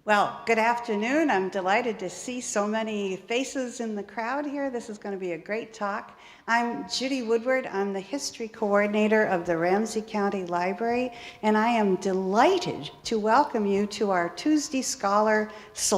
Well, good afternoon. I'm delighted to see so many faces in the crowd here. This is going to be a great talk. I'm Judy Woodward. I'm the history coordinator of the Ramsey County Library, and I am delighted to welcome you to our Tuesday Scholar /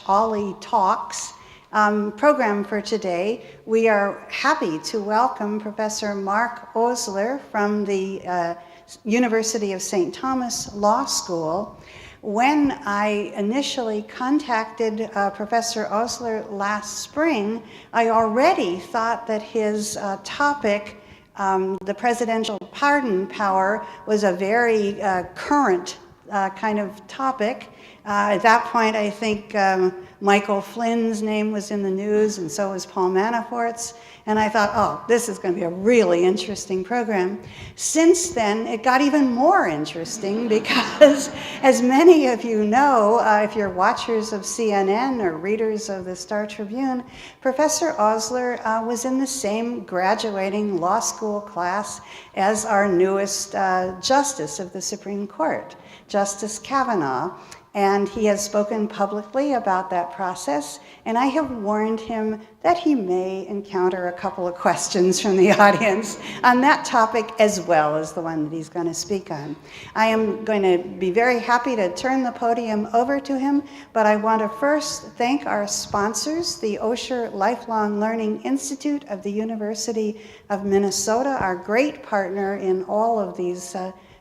Ollie Talks program for today. We are happy to welcome Professor Mark Osler from the University of St. Thomas Law School. When I initially contacted Professor Osler last spring, I already thought that his topic, the presidential pardon power, was a very current kind of topic. At that point, I think Michael Flynn's name was in the news, and so was Paul Manafort's. And I thought, oh, this is going to be a really interesting program. Since then, it got even more interesting because, as many of you know, if you're watchers of CNN or readers of the Star Tribune, Professor Osler was in the same graduating law school class as our newest Justice of the Supreme Court, Justice Kavanaugh. And he has spoken publicly about that process, and I have warned him that he may encounter a couple of questions from the audience on that topic as well as the one that he's going to speak on. I am going to be very happy to turn the podium over to him, but I want to first thank our sponsors, the Osher Lifelong Learning Institute of the University of Minnesota, our great partner in all of these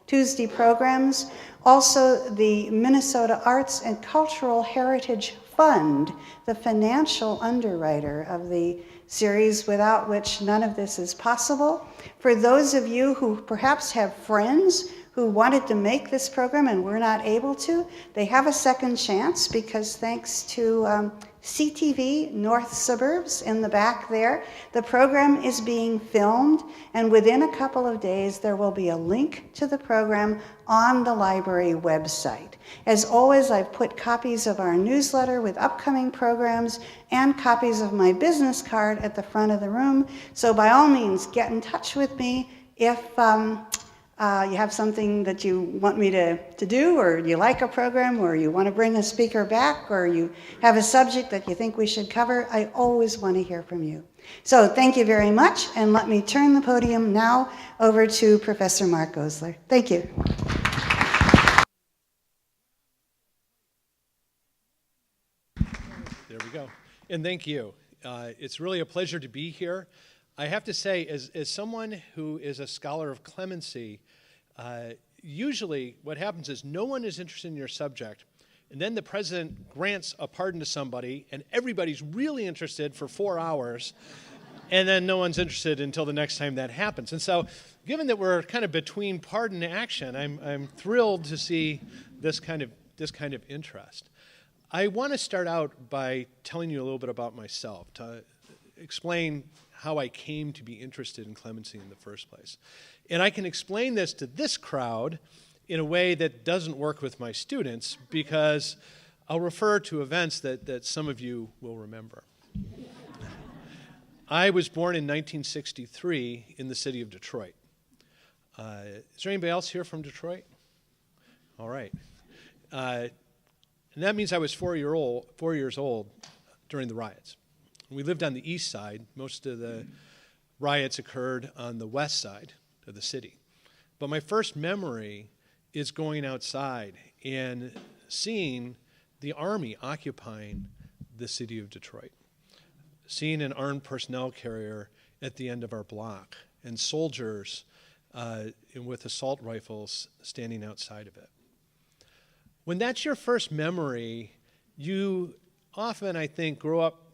Tuesday programs. Also, the Minnesota Arts and Cultural Heritage Fund, the financial underwriter of the series, without which none of this is possible. For those of you who perhaps have friends who wanted to make this program and were not able to, they have a second chance because thanks to CTV North Suburbs in the back there, the program is being filmed, and within a couple of days there will be a link to the program on the library website. As always, I've put copies of our newsletter with upcoming programs and copies of my business card at the front of the room, so by all means get in touch with me if you have something that you want me to do, or you like a program, or you want to bring a speaker back, or you have a subject that you think we should cover. I always want to hear from you. So thank you very much, and let me turn the podium now over to Professor Mark Osler. Thank you. There we go. And thank you. It's really a pleasure to be here. I have to say, as someone who is a scholar of clemency, usually what happens is no one is interested in your subject, and then the president grants a pardon to somebody, and everybody's really interested for 4 hours, and then no one's interested until the next time that happens. And so, given that we're kind of between pardon and action, I'm thrilled to see this kind of interest. I want to start out by telling you a little bit about myself, to explain how I came to be interested in clemency in the first place. And I can explain this to this crowd in a way that doesn't work with my students because I'll refer to events that some of you will remember. I was born in 1963 in the city of Detroit. Is there anybody else here from Detroit? All right. And that means I was 4 years old during the riots. We lived on the east side. Most of the riots occurred on the west side of the city. But my first memory is going outside and seeing the army occupying the city of Detroit, seeing an armed personnel carrier at the end of our block and soldiers with assault rifles standing outside of it. When that's your first memory, you often, I think, grow up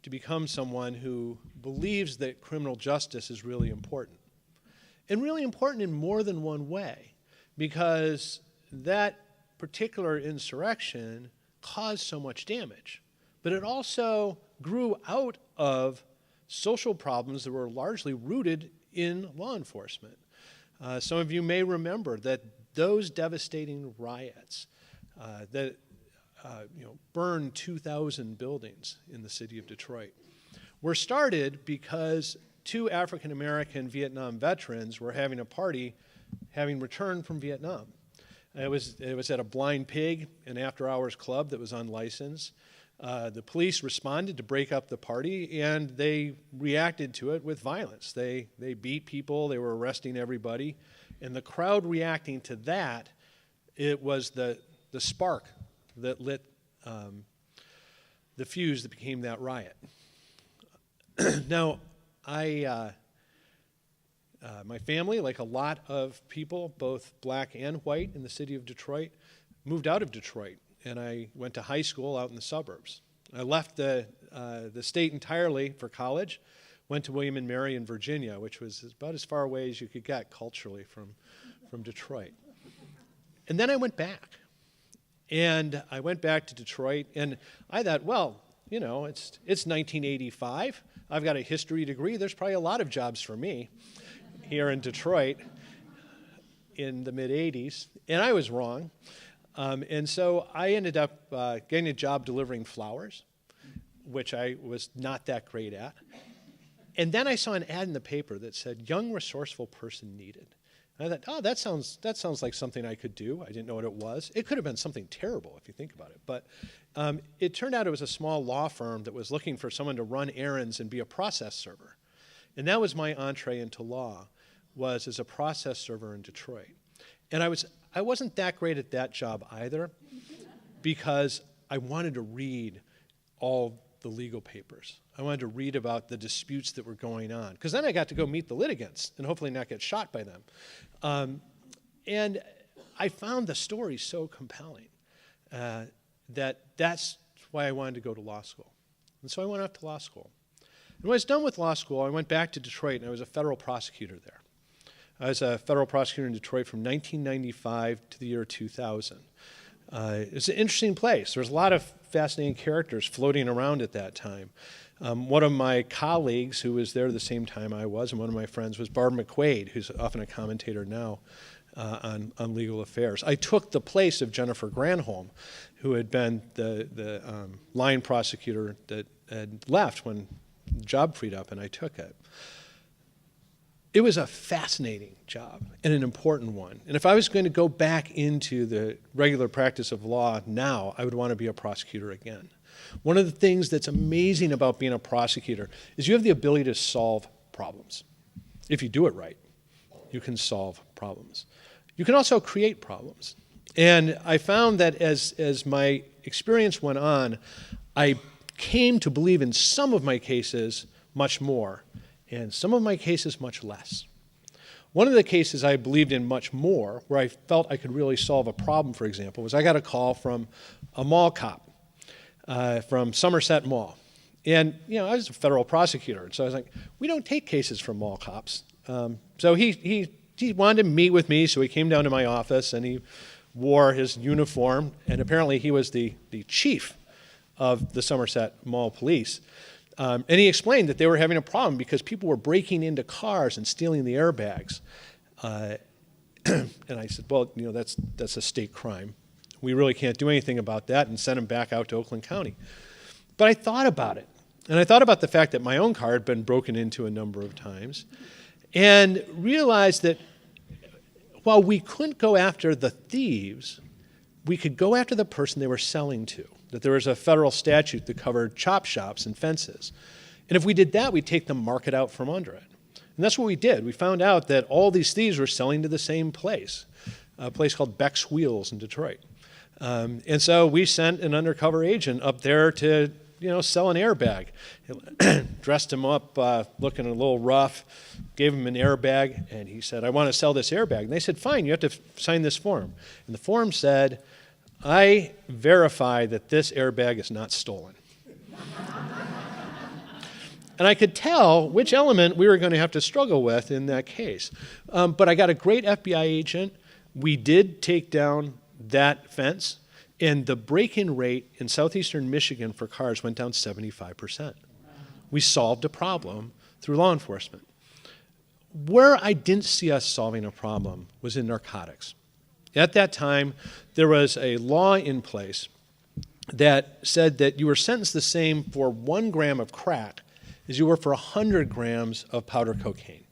to become someone who believes that criminal justice is really important. And really important in more than one way, because that particular insurrection caused so much damage. But it also grew out of social problems that were largely rooted in law enforcement. Some of you may remember that those devastating riots that burned 2,000 buildings in the city of Detroit were started because 2 African-American Vietnam veterans were having a party having returned from Vietnam. It was at a Blind Pig, an after-hours club that was unlicensed. The police responded to break up the party, and they reacted to it with violence. They beat people, they were arresting everybody, and the crowd reacting to that, it was the spark that lit the fuse that became that riot. Now, my family, like a lot of people, both black and white in the city of Detroit, moved out of Detroit, and I went to high school out in the suburbs. I left the state entirely for college, went to William and Mary in Virginia, which was about as far away as you could get culturally from Detroit. And then I went back. And I went back to Detroit, and I thought, well, you know, it's 1985. I've got a history degree. There's probably a lot of jobs for me here in Detroit in the mid-'80s. And I was wrong. And so I ended up getting a job delivering flowers, which I was not that great at. And then I saw an ad in the paper that said, young, resourceful person needed. And I thought, oh, that sounds like something I could do. I didn't know what it was. It could have been something terrible if you think about it. But it turned out it was a small law firm that was looking for someone to run errands and be a process server. And that was my entree into law, was as a process server in Detroit. And I wasn't that great at that job either, because I wanted to read all the legal papers. I wanted to read about the disputes that were going on, because then I got to go meet the litigants and hopefully not get shot by them. And I found the story so compelling that's why I wanted to go to law school. And so I went off to law school. And when I was done with law school, I went back to Detroit, and I was a federal prosecutor there. I was a federal prosecutor in Detroit from 1995 to the year 2000. It's an interesting place. There's a lot of fascinating characters floating around at that time. One of my colleagues who was there the same time I was, and one of my friends, was Barb McQuaid, who's often a commentator now on legal affairs. I took the place of Jennifer Granholm, who had been the line prosecutor that had left when the job freed up, and I took it. It was a fascinating job and an important one. And if I was going to go back into the regular practice of law now, I would want to be a prosecutor again. One of the things that's amazing about being a prosecutor is you have the ability to solve problems. If you do it right, you can solve problems. You can also create problems. And I found that as my experience went on, I came to believe in some of my cases much more, and some of my cases much less. One of the cases I believed in much more, where I felt I could really solve a problem, for example, was I got a call from a mall cop from Somerset Mall. And, you know, I was a federal prosecutor, and so I was like, we don't take cases from mall cops. So he wanted to meet with me, so he came down to my office, and he wore his uniform, and apparently he was the chief of the Somerset Mall Police. And he explained that they were having a problem because people were breaking into cars and stealing the airbags. And I said, well, you know, that's a state crime. We really can't do anything about that, and sent him back out to Oakland County. But I thought about it. And I thought about the fact that my own car had been broken into a number of times, and realized that while we couldn't go after the thieves, we could go after the person they were selling to. That there was a federal statute that covered chop shops and fences. And if we did that, we'd take the market out from under it. And that's what we did. We found out that all these thieves were selling to the same place, a place called Beck's Wheels in Detroit. And so we sent an undercover agent up there to, you know, sell an airbag. Dressed him up, looking a little rough, gave him an airbag, and he said, I want to sell this airbag. And they said, fine, you have to sign this form. And the form said, I verify that this airbag is not stolen. And I could tell which element we were going to have to struggle with in that case. But I got a great FBI agent. We did take down that fence, and the break-in rate in southeastern Michigan for cars went down 75%. We solved a problem through law enforcement. Where I didn't see us solving a problem was in narcotics. At that time, there was a law in place that said that you were sentenced the same for 1 gram of crack as you were for 100 grams of powder cocaine.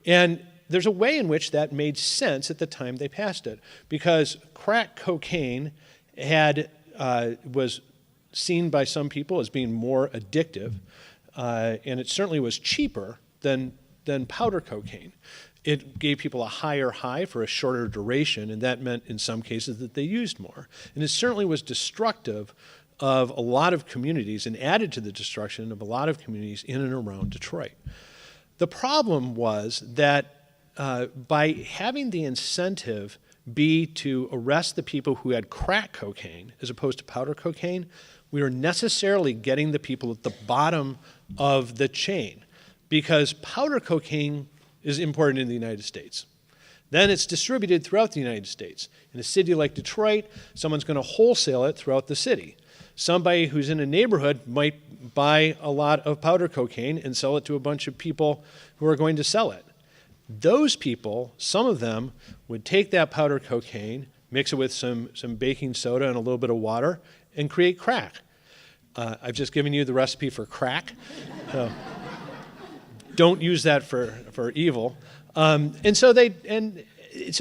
And there's a way in which that made sense at the time they passed it, because crack cocaine was seen by some people as being more addictive, and it certainly was cheaper than powder cocaine. It gave people a higher high for a shorter duration, and that meant in some cases that they used more. And it certainly was destructive of a lot of communities and added to the destruction of a lot of communities in and around Detroit. The problem was that by having the incentive be to arrest the people who had crack cocaine as opposed to powder cocaine, we were necessarily getting the people at the bottom of the chain, because powder cocaine is imported in the United States. Then it's distributed throughout the United States. In a city like Detroit, someone's going to wholesale it throughout the city. Somebody who's in a neighborhood might buy a lot of powder cocaine and sell it to a bunch of people who are going to sell it. Those people, some of them, would take that powder cocaine, mix it with some baking soda and a little bit of water, and create crack. I've just given you the recipe for crack. Don't use that for evil. So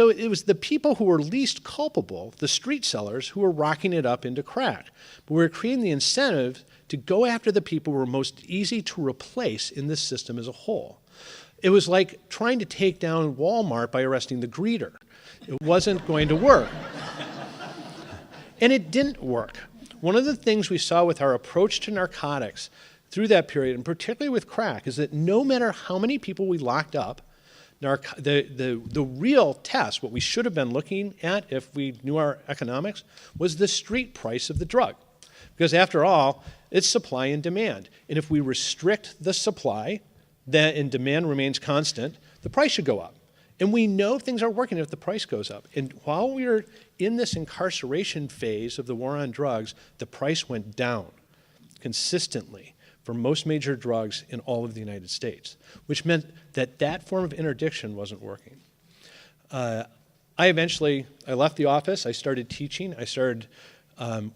it was the people who were least culpable, the street sellers, who were rocking it up into crack. But we were creating the incentive to go after the people who were most easy to replace in this system as a whole. It was like trying to take down Walmart by arresting the greeter. It wasn't going to work. And it didn't work. One of the things we saw with our approach to narcotics through that period, and particularly with crack, is that no matter how many people we locked up, the real test, what we should have been looking at if we knew our economics, was the street price of the drug. Because after all, it's supply and demand. And if we restrict the supply, and demand remains constant, the price should go up. And we know things are working if the price goes up. And while we were in this incarceration phase of the war on drugs, the price went down consistently for most major drugs in all of the United States, which meant that that form of interdiction wasn't working. I left the office, I started teaching, I started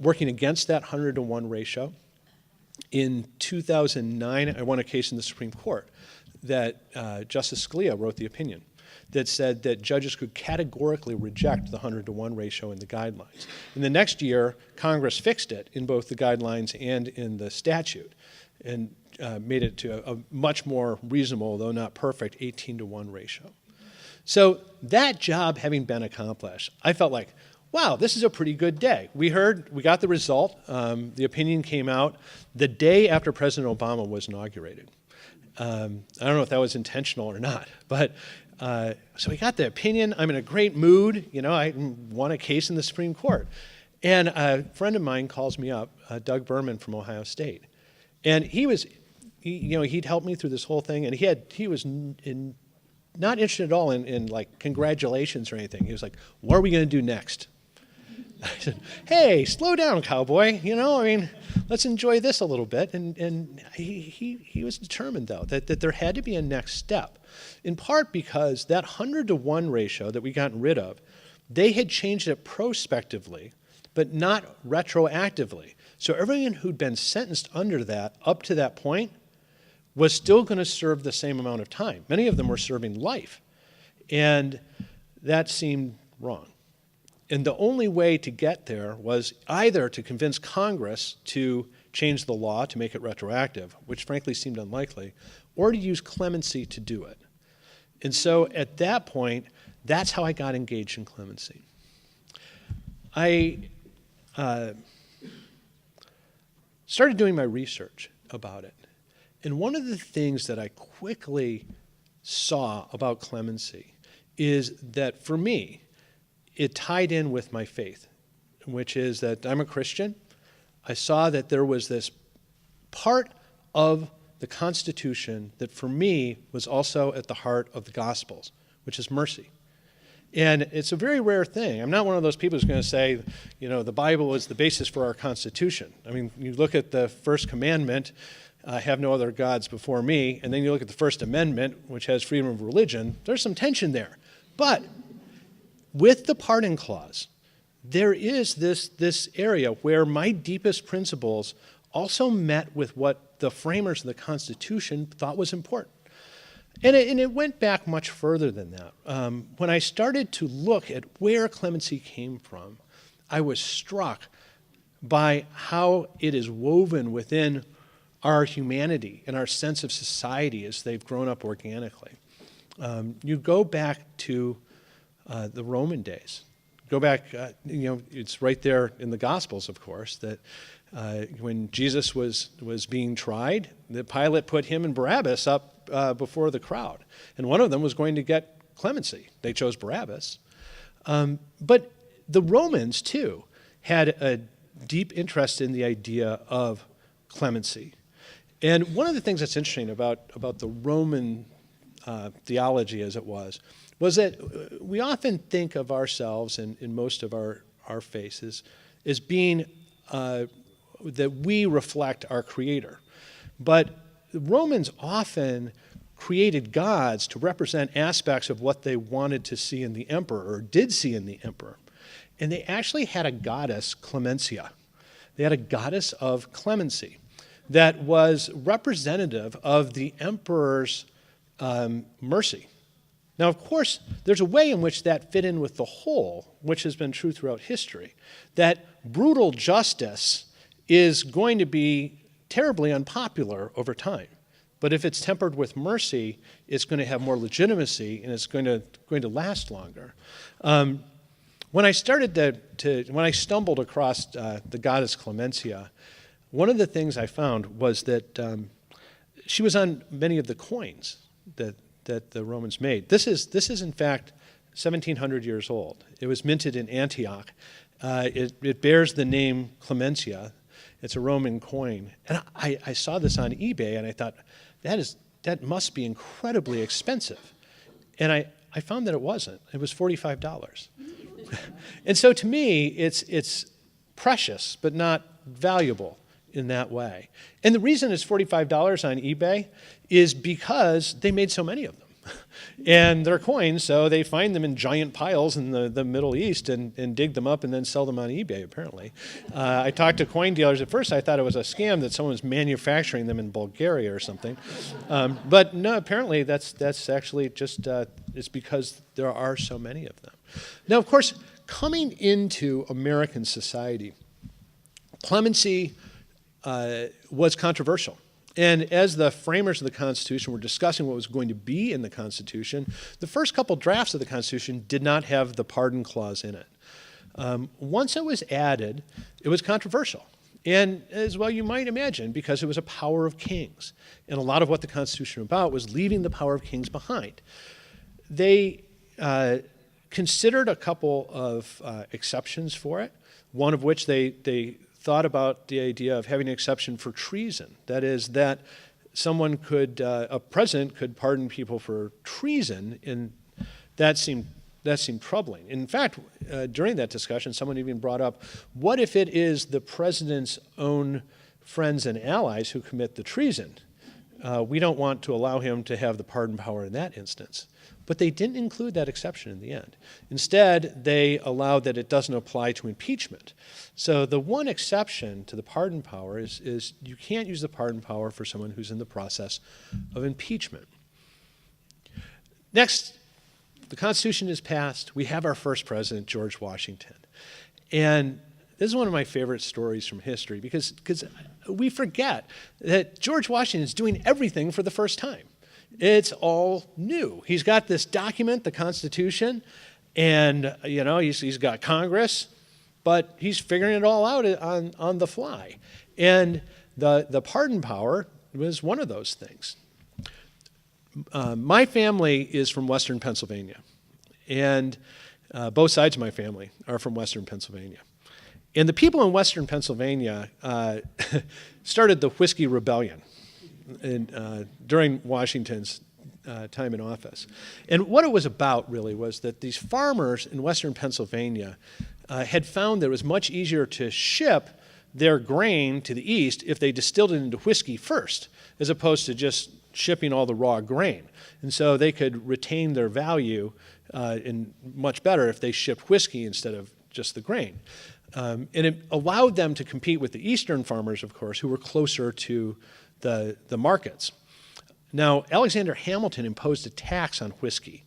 working against that 100-to-1 ratio. In 2009, I won a case in the Supreme Court that Justice Scalia wrote the opinion that said that judges could categorically reject the 100-to-1 ratio in the guidelines. In the next year, Congress fixed it in both the guidelines and in the statute, and made it to a much more reasonable, though not perfect, 18-to-1 ratio. So that job having been accomplished, I felt like, wow, this is a pretty good day. We got the result. The opinion came out the day after President Obama was inaugurated. I don't know if that was intentional or not, but so we got the opinion. I'm in a great mood. I won a case in the Supreme Court. And a friend of mine calls me up, Doug Berman from Ohio State. And he'd helped me through this whole thing, and he was not interested at all in like congratulations or anything. He was like, what are we going to do next? I said, hey, slow down, cowboy. Let's enjoy this a little bit. And he was determined, though, that there had to be a next step, in part because that 100-to-1 ratio that we got rid of, they had changed it prospectively, but not retroactively. So everyone who'd been sentenced under that up to that point was still going to serve the same amount of time. Many of them were serving life. And that seemed wrong. And the only way to get there was either to convince Congress to change the law to make it retroactive, which frankly seemed unlikely, or to use clemency to do it. And so at that point, that's how I got engaged in clemency. I started doing my research about it. And one of the things that I quickly saw about clemency is that for me, it tied in with my faith, which is that I'm a Christian. I saw that there was this part of the Constitution that for me was also at the heart of the Gospels, which is mercy. And it's a very rare thing. I'm not one of those people who's going to say, the Bible is the basis for our Constitution. I mean, you look at the first commandment, have no other gods before me, and then you look at the First Amendment, which has freedom of religion, there's some tension there. But with the pardon clause, there is this area where my deepest principles also met with what the framers of the Constitution thought was important. And it went back much further than that. When I started to look at where clemency came from, I was struck by how it is woven within our humanity and our sense of society as they've grown up organically. You go back to the Roman days. Go back, it's right there in the Gospels, of course, that when Jesus was being tried, the Pilate put him and Barabbas up before the crowd. And one of them was going to get clemency. They chose Barabbas. But the Romans, too, had a deep interest in the idea of clemency. And one of the things that's interesting about the Roman theology, as it was that we often think of ourselves in most of our faces as being that we reflect our Creator. But the Romans often created gods to represent aspects of what they wanted to see in the emperor, or did see in the emperor. And they actually had a goddess, Clemencia. They had a goddess of clemency that was representative of the emperor's mercy. Now, of course, there's a way in which that fit in with the whole, which has been true throughout history, that brutal justice is going to be terribly unpopular over time. But if it's tempered with mercy, it's going to have more legitimacy and it's going to last longer. When I started when I stumbled across the goddess Clemencia, one of the things I found was that she was on many of the coins that the Romans made. This is in fact 1,700 years old. It was minted in Antioch. It bears the name Clemencia. It's a Roman coin. And I saw this on eBay and I thought, that must be incredibly expensive. And I found that it wasn't. It was $45. And so to me, it's precious, but not valuable in that way. And the reason it's $45 on eBay is because they made so many of them. And they're coins, so they find them in giant piles in the Middle East and dig them up and then sell them on eBay, apparently. I talked to coin dealers. At first, I thought it was a scam that someone was manufacturing them in Bulgaria or something. But no, apparently that's actually just it's because there are so many of them. Now, of course, coming into American society, clemency was controversial. And as the framers of the Constitution were discussing what was going to be in the Constitution, the first couple drafts of the Constitution did not have the pardon clause in it. Once it was added, it was controversial. And as well you might imagine, because it was a power of kings. And a lot of what the Constitution was about was leaving the power of kings behind. They considered a couple of exceptions for it, one of which they thought about the idea of having an exception for treason. That is, that a president could pardon people for treason, and that seemed troubling. In fact, during that discussion, someone even brought up, what if it is the president's own friends and allies who commit the treason? We don't want to allow him to have the pardon power in that instance. But they didn't include that exception in the end. Instead, they allowed that it doesn't apply to impeachment. So the one exception to the pardon power is you can't use the pardon power for someone who's in the process of impeachment. Next, the Constitution is passed. We have our first president, George Washington. And this is one of my favorite stories from history because we forget that George Washington is doing everything for the first time. It's all new. He's got this document, the Constitution, and he's got Congress, but he's figuring it all out on the fly. And the pardon power was one of those things. My family is from Western Pennsylvania, and both sides of my family are from Western Pennsylvania. And the people in Western Pennsylvania started the Whiskey Rebellion during Washington's time in office. And what it was about, really, was that these farmers in Western Pennsylvania had found that it was much easier to ship their grain to the east if they distilled it into whiskey first, as opposed to just shipping all the raw grain. And so they could retain their value much better if they shipped whiskey instead of just the grain. And it allowed them to compete with the eastern farmers, of course, who were closer to the markets. Now, Alexander Hamilton imposed a tax on whiskey.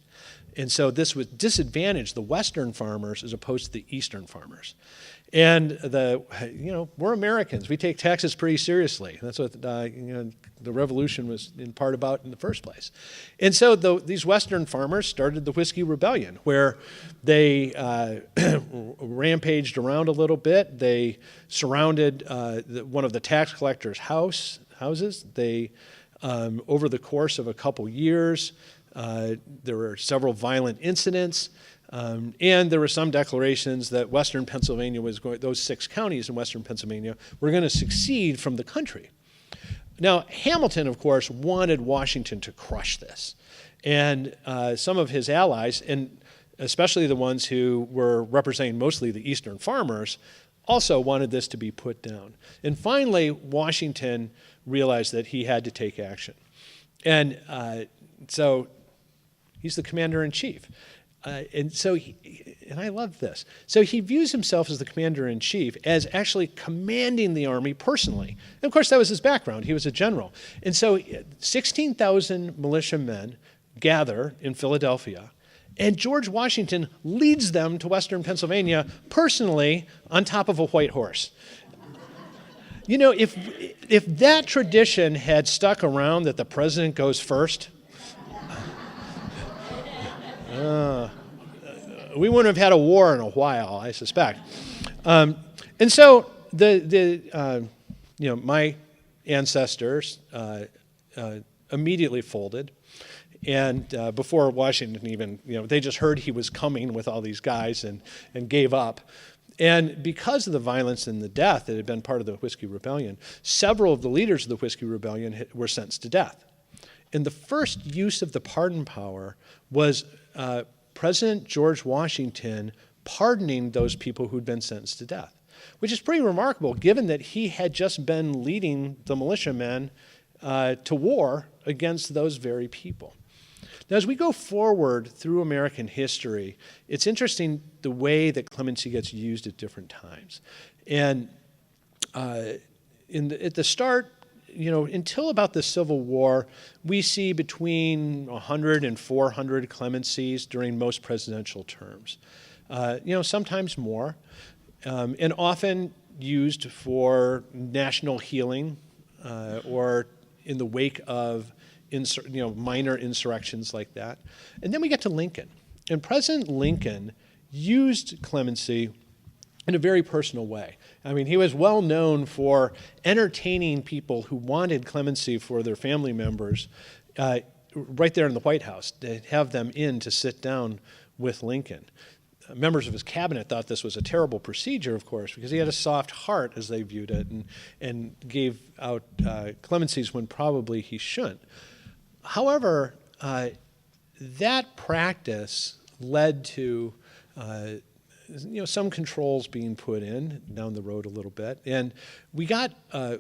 And so this would disadvantage the Western farmers as opposed to the Eastern farmers. And we're Americans. We take taxes pretty seriously. That's what the Revolution was in part about in the first place. And so these Western farmers started the Whiskey Rebellion, where they rampaged around a little bit. They surrounded one of the tax collectors' houses. They, over the course of a couple years, there were several violent incidents. And there were some declarations that Western Pennsylvania those 6 counties in Western Pennsylvania were going to secede from the country. Now, Hamilton, of course, wanted Washington to crush this. And some of his allies, and especially the ones who were representing mostly the Eastern farmers, also wanted this to be put down. And finally, Washington realized that he had to take action. And so he's the commander-in-chief. And I love this. So he views himself as the commander-in-chief as actually commanding the army personally. And of course, that was his background. He was a general. And so 16,000 militiamen gather in Philadelphia, and George Washington leads them to Western Pennsylvania personally on top of a white horse. You know, if that tradition had stuck around that the president goes first, we wouldn't have had a war in a while, I suspect. And so my ancestors immediately folded, and before Washington even, they just heard he was coming with all these guys and gave up. And because of the violence and the death that had been part of the Whiskey Rebellion, several of the leaders of the Whiskey Rebellion were sentenced to death. And the first use of the pardon power was President George Washington pardoning those people who'd been sentenced to death, which is pretty remarkable given that he had just been leading the militiamen to war against those very people. Now, as we go forward through American history, it's interesting the way that clemency gets used at different times. And at the start, until about the Civil War, we see between 100 and 400 clemencies during most presidential terms. Sometimes more, and often used for national healing or in the wake of minor insurrections like that. And then we get to Lincoln. And President Lincoln used clemency in a very personal way. I mean, he was well known for entertaining people who wanted clemency for their family members right there in the White House, to have them in to sit down with Lincoln. Members of his cabinet thought this was a terrible procedure, of course, because he had a soft heart, as they viewed it, and gave out clemencies when probably he shouldn't. However, that practice led to some controls being put in down the road a little bit. And we got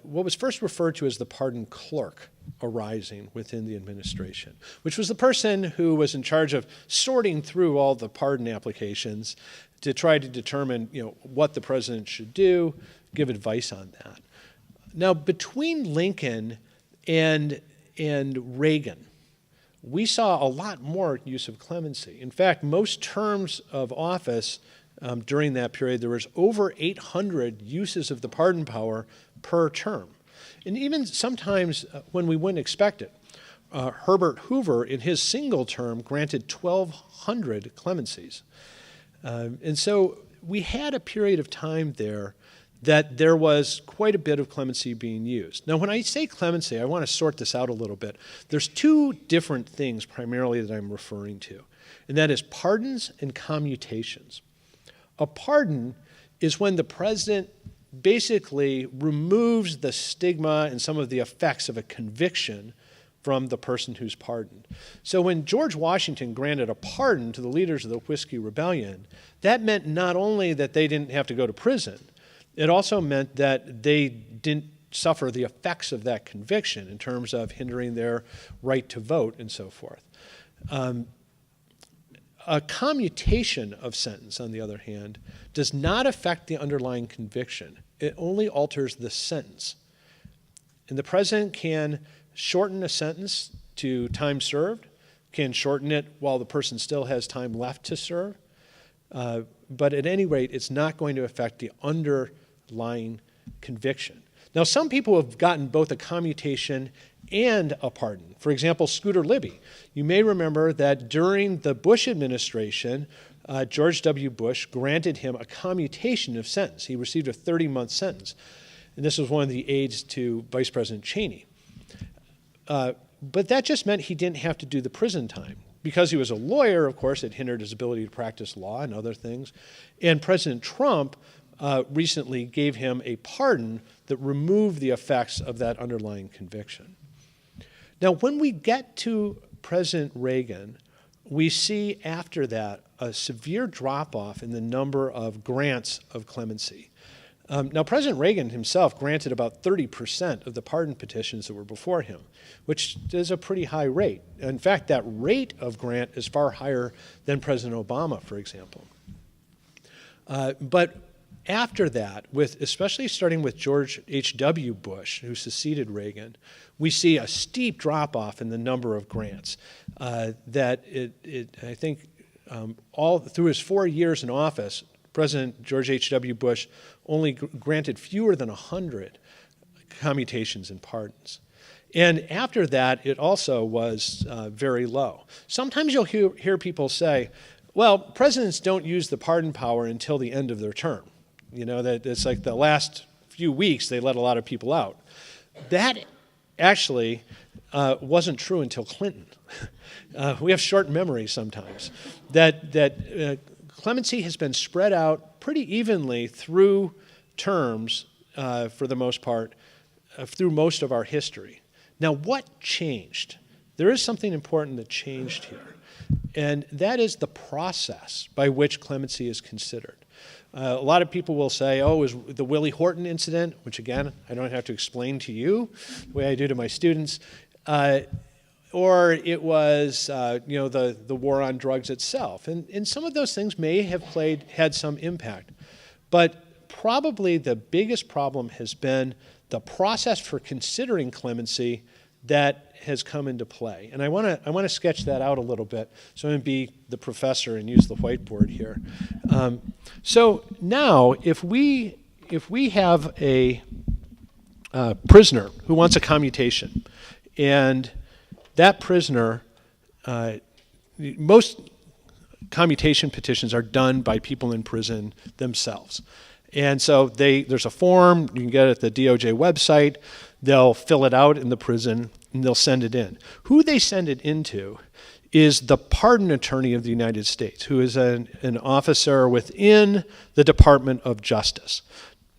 what was first referred to as the pardon clerk arising within the administration, which was the person who was in charge of sorting through all the pardon applications to try to determine what the president should do, give advice on that. Now, between Lincoln and Reagan, we saw a lot more use of clemency. In fact, most terms of office during that period, there was over 800 uses of the pardon power per term. And even sometimes when we wouldn't expect it, Herbert Hoover, in his single term, granted 1,200 clemencies. And so we had a period of time there that there was quite a bit of clemency being used. Now, when I say clemency, I want to sort this out a little bit. There's 2 different things primarily that I'm referring to, and that is pardons and commutations. A pardon is when the president basically removes the stigma and some of the effects of a conviction from the person who's pardoned. So when George Washington granted a pardon to the leaders of the Whiskey Rebellion, that meant not only that they didn't have to go to prison, it also meant that they didn't suffer the effects of that conviction in terms of hindering their right to vote and so forth. A commutation of sentence, on the other hand, does not affect the underlying conviction. It only alters the sentence. And the president can shorten a sentence to time served, can shorten it while the person still has time left to serve. But at any rate, it's not going to affect the underlying conviction. Now, some people have gotten both a commutation and a pardon. For example, Scooter Libby. You may remember that during the Bush administration, George W. Bush granted him a commutation of sentence. He received a 30-month sentence. And this was one of the aides to Vice President Cheney. But that just meant he didn't have to do the prison time. Because he was a lawyer, of course, it hindered his ability to practice law and other things. And President Trump recently gave him a pardon that removed the effects of that underlying conviction. Now, when we get to President Reagan, we see after that a severe drop-off in the number of grants of clemency. Now, President Reagan himself granted about 30% of the pardon petitions that were before him, which is a pretty high rate. In fact, that rate of grant is far higher than President Obama, for example. But after that, especially starting with George H.W. Bush, who succeeded Reagan, we see a steep drop-off in the number of grants. I think all through his 4 years in office, President George H.W. Bush only granted fewer than 100 commutations and pardons. And after that, it also was very low. Sometimes you'll hear people say, well, presidents don't use the pardon power until the end of their term. You know, that it's like the last few weeks they let a lot of people out. That actually wasn't true until Clinton. We have short memories sometimes. That clemency has been spread out pretty evenly through terms, for the most part, through most of our history. Now, what changed? There is something important that changed here, and that is the process by which clemency is considered. A lot of people will say, oh, it was the Willie Horton incident, which again, I don't have to explain to you the way I do to my students, or it was the war on drugs itself. And some of those things may have had some impact. But probably the biggest problem has been the process for considering clemency that has come into play. And I want to sketch that out a little bit. So I'm going to be the professor and use the whiteboard here. So now, if we have a prisoner who wants a commutation, and that prisoner, most commutation petitions are done by people in prison themselves. And so there's a form, you can get it at the DOJ website, they'll fill it out in the prison, and they'll send it in. Who they send it into is the pardon attorney of the United States, who is an officer within the Department of Justice.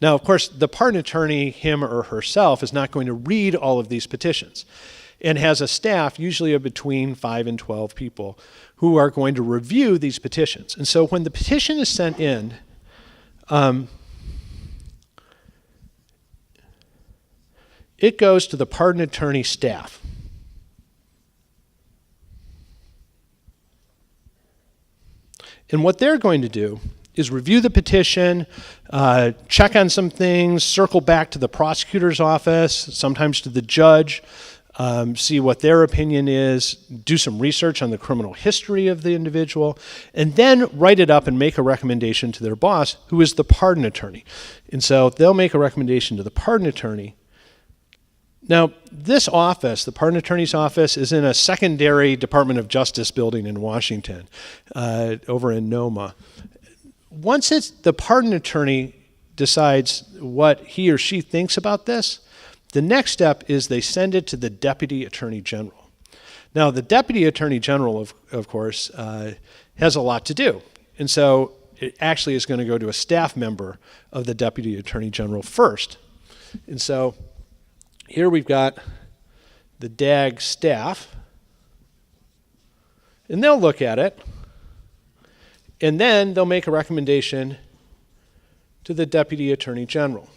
Now, of course, the pardon attorney, him or herself, is not going to read all of these petitions, and has a staff usually of between 5 and 12 people who are going to review these petitions. And so when the petition is sent in, it goes to the pardon attorney staff. And what they're going to do is review the petition, check on some things, circle back to the prosecutor's office, sometimes to the judge, see what their opinion is, do some research on the criminal history of the individual, and then write it up and make a recommendation to their boss, who is the pardon attorney. And so they'll make a recommendation to the pardon attorney. Now, this office, the pardon attorney's office, is in a secondary Department of Justice building in Washington, over in Noma. Once the pardon attorney decides what he or she thinks about this, the next step is they send it to the Deputy Attorney General. Now, the Deputy Attorney General, of course, has a lot to do. And so it actually is going to go to a staff member of the Deputy Attorney General first. And so here we've got the DAG staff, and they'll look at it, and then they'll make a recommendation to the Deputy Attorney General.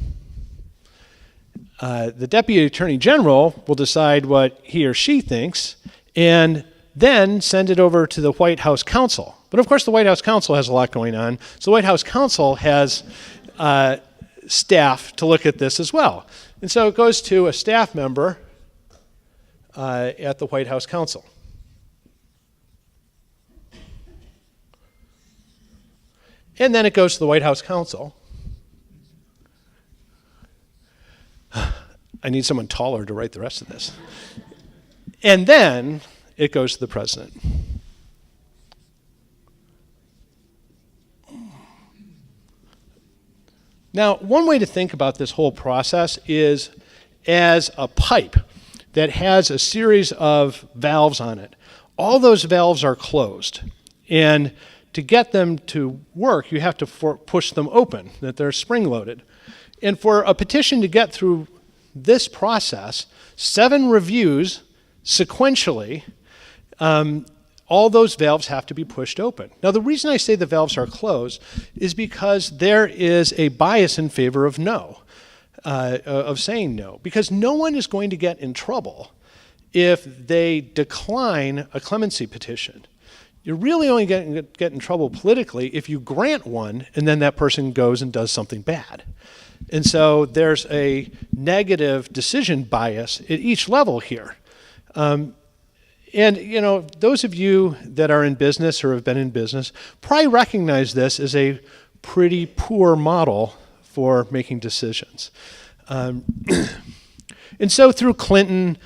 The Deputy Attorney General will decide what he or she thinks, and then send it over to the White House Counsel. But of course, the White House Counsel has a lot going on, so the White House Counsel has staff to look at this as well. And so it goes to a staff member at the White House Council. And then it goes to the White House Council. I need someone taller to write the rest of this. And then it goes to the president. Now, one way to think about this whole process is as a pipe that has a series of valves on it. All those valves are closed. And to get them to work, you have to push them open, that they're spring-loaded. And for a petition to get through this process, 7 reviews sequentially, all those valves have to be pushed open. Now, the reason I say the valves are closed is because there is a bias in favor of no, of saying no, because no one is going to get in trouble if they decline a clemency petition. You're really only get in trouble politically if you grant one and then that person goes and does something bad. And so there's a negative decision bias at each level here. And, you know, those of you that are in business or have been in business probably recognize this as a pretty poor model for making decisions. And so through Clinton,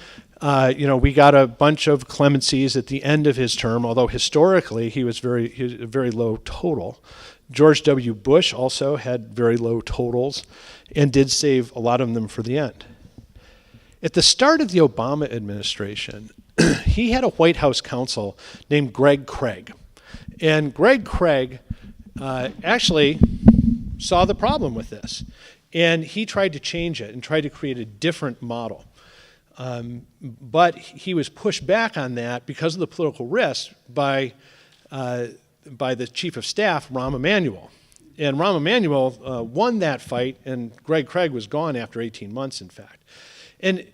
you know, we got a bunch of clemencies at the end of his term, although historically he was a very low total. George W. Bush also had very low totals and did save a lot of them for the end. At the start of the Obama administration, he had a White House counsel named Greg Craig. And Greg Craig actually saw the problem with this. And he tried to change it and tried to create a different model. But he was pushed back on that because of the political risk by the chief of staff, Rahm Emanuel. And Rahm Emanuel won that fight, and Greg Craig was gone after 18 months, in fact. And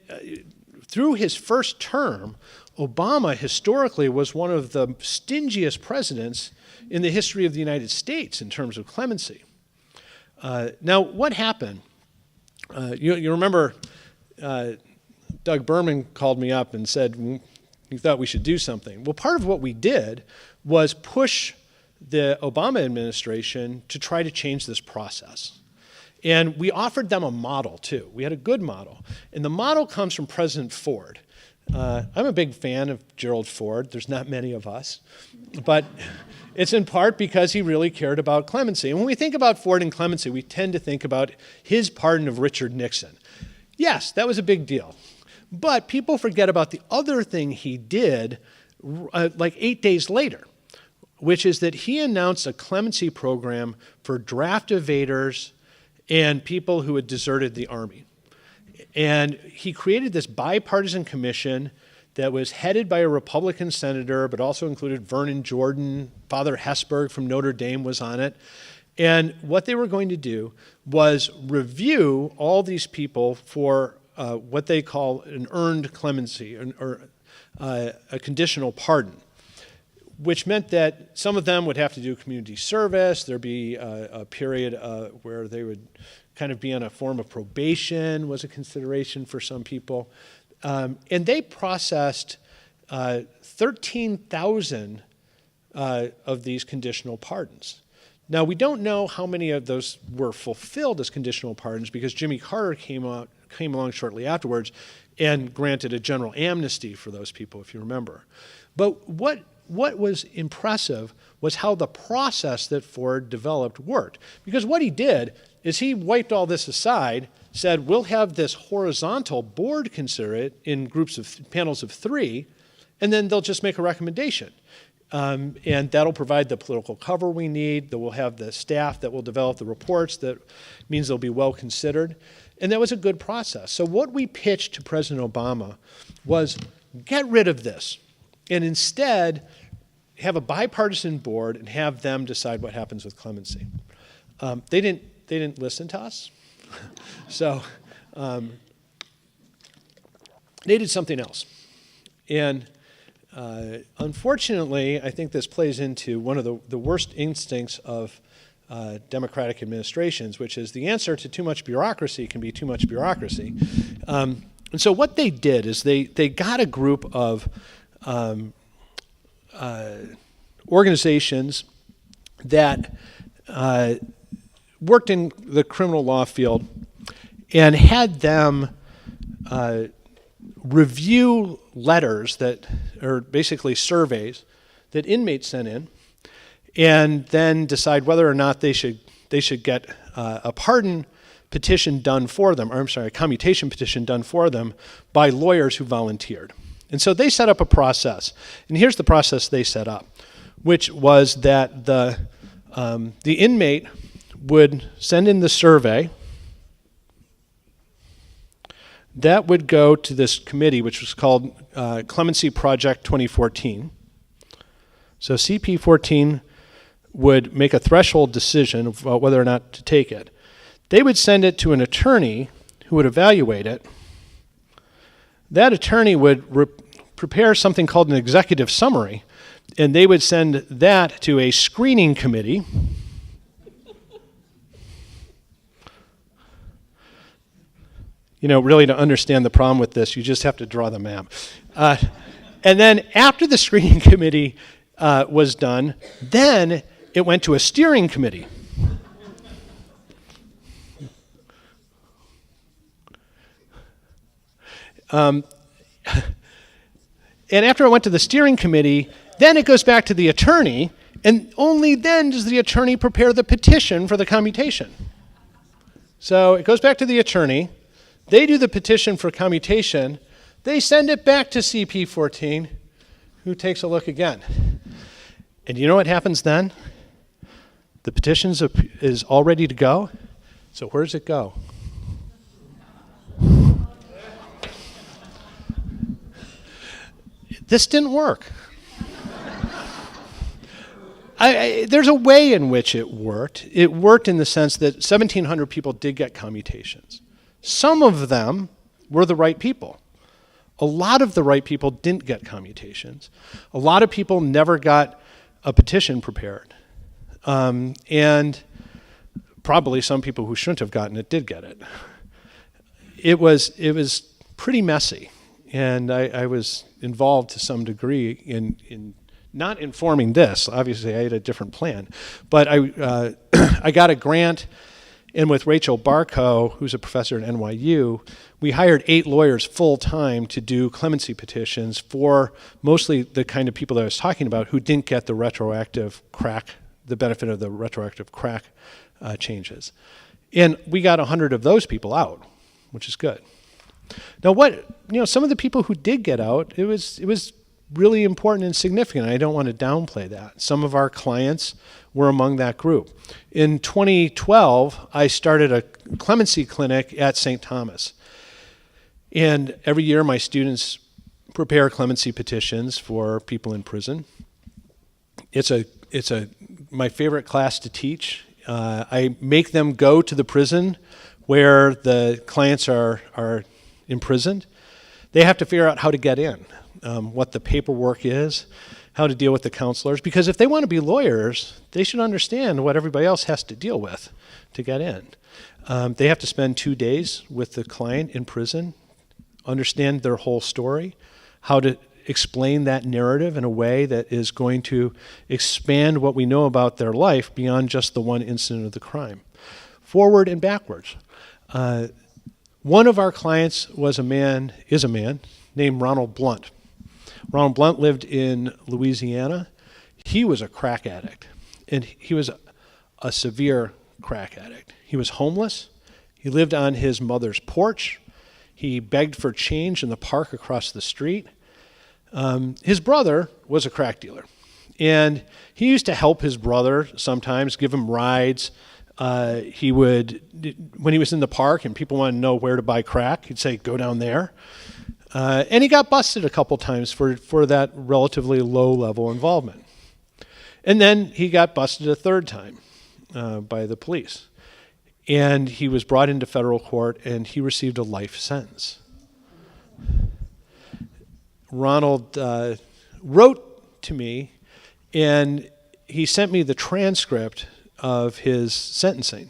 through his first term, Obama historically was one of the stingiest presidents in the history of the United States in terms of clemency. Now, what happened? You remember Doug Berman called me up and said he thought we should do something. Well, part of what we did was push the Obama administration to try to change this process. And we offered them a model, too. We had a good model. And the model comes from President Ford. I'm a big fan of Gerald Ford. There's not many of us. But it's in part because he really cared about clemency. And when we think about Ford and clemency, we tend to think about his pardon of Richard Nixon. Yes, that was a big deal. But people forget about the other thing he did like 8 days later, which is that he announced a clemency program for draft evaders and people who had deserted the Army. And he created this bipartisan commission that was headed by a Republican senator, but also included Vernon Jordan. Father Hesburgh from Notre Dame was on it. And what they were going to do was review all these people for what they call an earned clemency, or a conditional pardon, which meant that some of them would have to do community service. There'd be a period where they would kind of be on a form of probation was a consideration for some people. And they processed 13,000 of these conditional pardons. Now, we don't know how many of those were fulfilled as conditional pardons because Jimmy Carter came along shortly afterwards and granted a general amnesty for those people, if you remember. But what was impressive was how the process that Ford developed worked. Because what he did is he wiped all this aside, said, we'll have this horizontal board consider it in panels of 3, and then they'll just make a recommendation. And that'll provide the political cover we need. That we'll have the staff that will develop the reports. That means they'll be well considered. And that was a good process. So what we pitched to President Obama was get rid of this and instead have a bipartisan board and have them decide what happens with clemency. They didn't listen to us. So they did something else. And unfortunately, I think this plays into one of the worst instincts of Democratic administrations, which is the answer to too much bureaucracy can be too much bureaucracy. And so what they did is they got a group of organizations that worked in the criminal law field and had them review letters that are basically surveys that inmates sent in, and then decide whether or not they should get a pardon petition done for them, or I'm sorry, a commutation petition done for them by lawyers who volunteered. And so they set up a process, and here's the process they set up, which was that the inmate would send in the survey. That would go to this committee, which was called Clemency Project 2014. So CP14 would make a threshold decision about whether or not to take it. They would send it to an attorney who would evaluate it. That attorney would prepare something called an executive summary, and they would send that to a screening committee. You know, really to understand the problem with this, you just have to draw the map. And then after the screening committee was done, then it went to a steering committee. And after it went to the steering committee, then it goes back to the attorney, and only then does the attorney prepare the petition for the commutation. So it goes back to the attorney. They do the petition for commutation. They send it back to CP14, who takes a look again. And you know what happens then? The petition is all ready to go. So where does it go? This didn't work. There's a way in which it worked. It worked in the sense that 1,700 people did get commutations. Some of them were the right people. A lot of the right people didn't get commutations. A lot of people never got a petition prepared. And probably some people who shouldn't have gotten it did get it. It was pretty messy. And I was involved to some degree in not informing this. Obviously, I had a different plan. But I got a grant, and with Rachel Barco, who's a professor at NYU, we hired 8 lawyers full-time to do clemency petitions for mostly the kind of people that I was talking about who didn't get the retroactive crack, the benefit of the retroactive crack changes. And we got 100 of those people out, which is good. Now, some of the people who did get out, it was really important and significant. I don't want to downplay that. Some of our clients were among that group. In 2012, I started a clemency clinic at St. Thomas. And every year my students prepare clemency petitions for people in prison. It's my favorite class to teach. I make them go to the prison where the clients are imprisoned. They have to figure out how to get in, what the paperwork is, how to deal with the counselors. Because if they want to be lawyers, they should understand what everybody else has to deal with to get in. They have to spend 2 days with the client in prison, understand their whole story, how to explain that narrative in a way that is going to expand what we know about their life beyond just the one incident of the crime, forward and backwards. One of our clients is a man named Ronald Blunt. Ronald Blunt lived in Louisiana. He was a crack addict, and he was a severe crack addict. He was homeless. He lived on his mother's porch. He begged for change in the park across the street. His brother was a crack dealer, and he used to help his brother sometimes, give him rides. He would, when he was in the park and people wanted to know where to buy crack, he'd say, go down there. And he got busted a couple times for that relatively low-level involvement. And then he got busted a third time by the police. And he was brought into federal court, and he received a life sentence. Ronald wrote to me, and he sent me the transcript of his sentencing.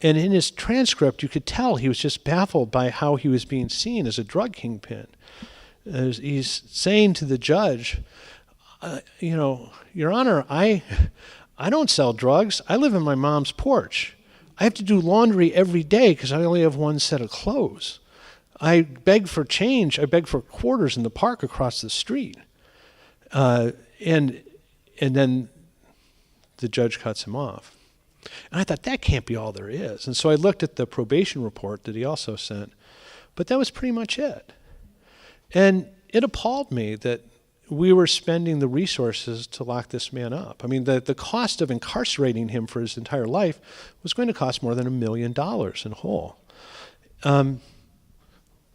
And in his transcript, you could tell he was just baffled by how he was being seen as a drug kingpin. He's saying to the judge, Your Honor, I don't sell drugs. I live in my mom's porch. I have to do laundry every day because I only have one set of clothes. I beg for change. I beg for quarters in the park across the street. And then the judge cuts him off. And I thought, that can't be all there is. And so I looked at the probation report that he also sent, but that was pretty much it. And it appalled me that we were spending the resources to lock this man up. I mean, the cost of incarcerating him for his entire life was going to cost more than $1 million in whole.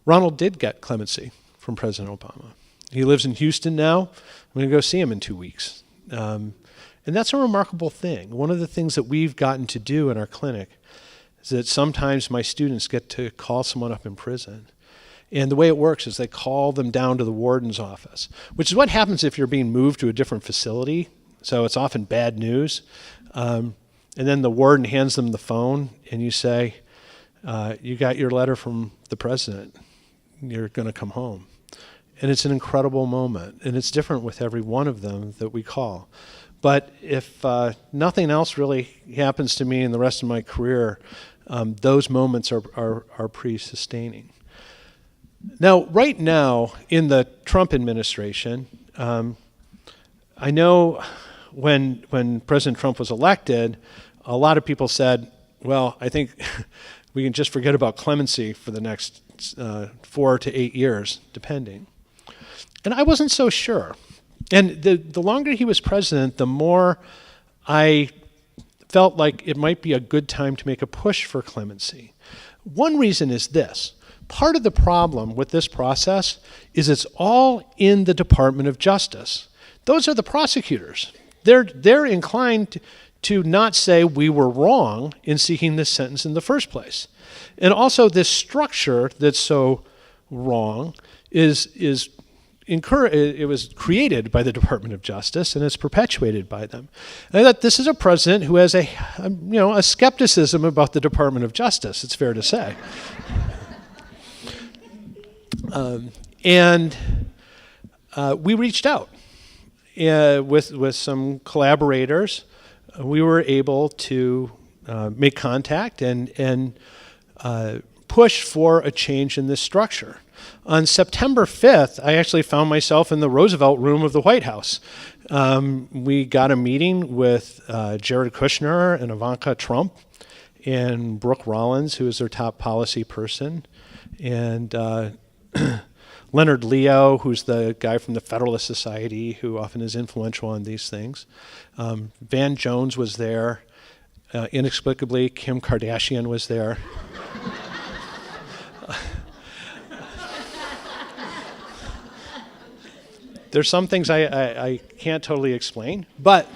Ronald did get clemency from President Obama. He lives in Houston now. I'm going to go see him in 2 weeks. And that's a remarkable thing. One of the things that we've gotten to do in our clinic is that sometimes my students get to call someone up in prison. And the way it works is they call them down to the warden's office, which is what happens if you're being moved to a different facility. So it's often bad news. And then the warden hands them the phone, and you say, you got your letter from the president. You're going to come home. And it's an incredible moment. And it's different with every one of them that we call. But if nothing else really happens to me in the rest of my career, those moments are pretty sustaining. Now, right now, in the Trump administration, I know when President Trump was elected, a lot of people said, well, I think we can just forget about clemency for the next 4 to 8 years, depending. And I wasn't so sure. And the longer he was president, the more I felt like it might be a good time to make a push for clemency. One reason is this. Part of the problem with this process is it's all in the Department of Justice. Those are the prosecutors. They're inclined to not say we were wrong in seeking this sentence in the first place. And also this structure that's so wrong it was created by the Department of Justice and it's perpetuated by them. And I thought this is a president who has a skepticism about the Department of Justice, it's fair to say. We reached out with some collaborators. We were able to make contact and push for a change in this structure. On September 5th, I actually found myself in the Roosevelt room of the White House. We got a meeting with Jared Kushner and Ivanka Trump and Brooke Rollins, who is their top policy person, and Leonard Leo, who's the guy from the Federalist Society, who often is influential on these things. Van Jones was there. Inexplicably, Kim Kardashian was there. There's some things I can't totally explain, but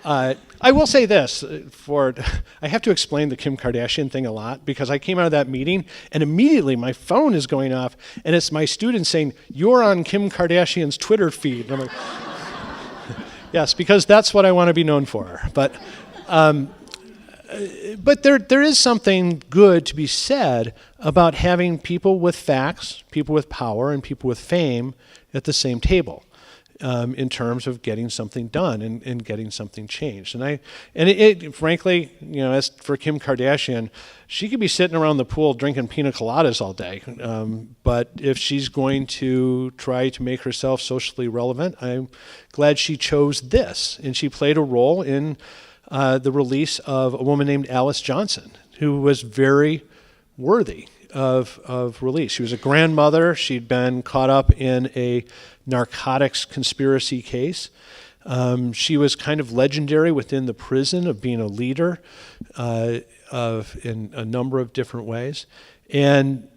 I will say this. I have to explain the Kim Kardashian thing a lot because I came out of that meeting and immediately my phone is going off and it's my students saying, "You're on Kim Kardashian's Twitter feed." And I'm like, yes, because that's what I want to be known for. But there is something good to be said about having people with facts, people with power, and people with fame at the same table in terms of getting something done and getting something changed. And frankly, as for Kim Kardashian, she could be sitting around the pool drinking pina coladas all day. But if she's going to try to make herself socially relevant, I'm glad she chose this. And she played a role in the release of a woman named Alice Johnson, who was very worthy of release. She was a grandmother. She'd been caught up in a narcotics conspiracy case. She was kind of legendary within the prison of being a leader in a number of different ways. And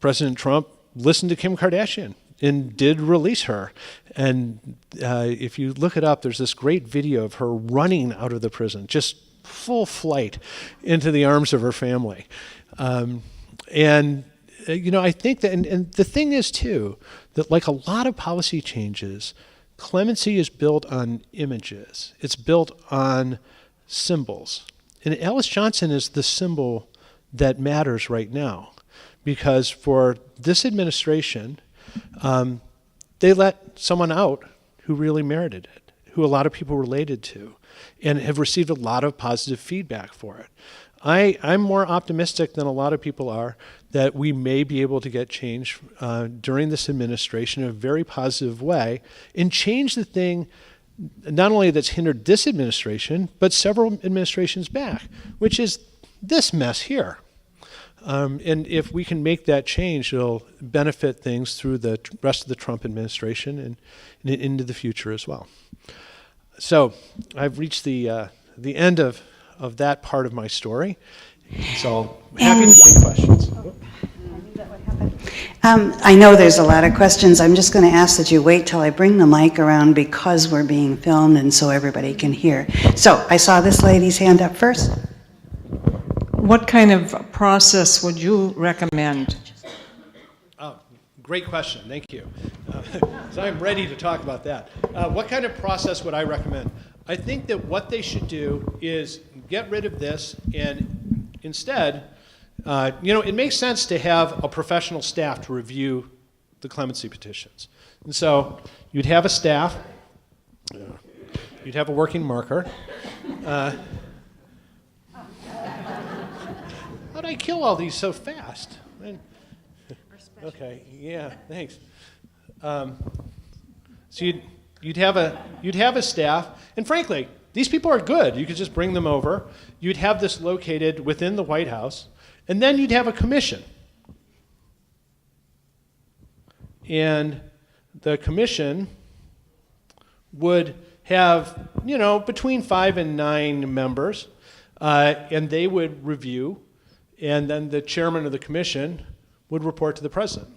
President Trump listened to Kim Kardashian and did release her. And if you look it up, there's this great video of her running out of the prison, just full flight into the arms of her family. I think that, and the thing is too, that like a lot of policy changes, clemency is built on images. It's built on symbols. And Alice Johnson is the symbol that matters right now, because for this administration, they let someone out who really merited it, who a lot of people related to, and have received a lot of positive feedback for it. I'm more optimistic than a lot of people are that we may be able to get change during this administration in a very positive way and change the thing not only that's hindered this administration, but several administrations back, which is this mess here. And if we can make that change, it'll benefit things through the rest of the Trump administration and into the future as well. So I've reached the end of that part of my story. So happy to take questions. I know there's a lot of questions. I'm just going to ask that you wait till I bring the mic around because we're being filmed and so everybody can hear. So I saw this lady's hand up first. What kind of process would you recommend? Oh, great question. Thank you. So I'm ready to talk about that. What kind of process would I recommend? I think that what they should do is get rid of this and instead, it makes sense to have a professional staff to review the clemency petitions. And so you'd have a staff, you'd have a working marker. How'd I kill all these so fast? Okay, yeah, thanks. So you'd have a staff, and frankly, these people are good. You could just bring them over. You'd have this located within the White House, and then you'd have a commission. And the commission would have, between 5 and 9 members, and they would review, and then the chairman of the commission would report to the president.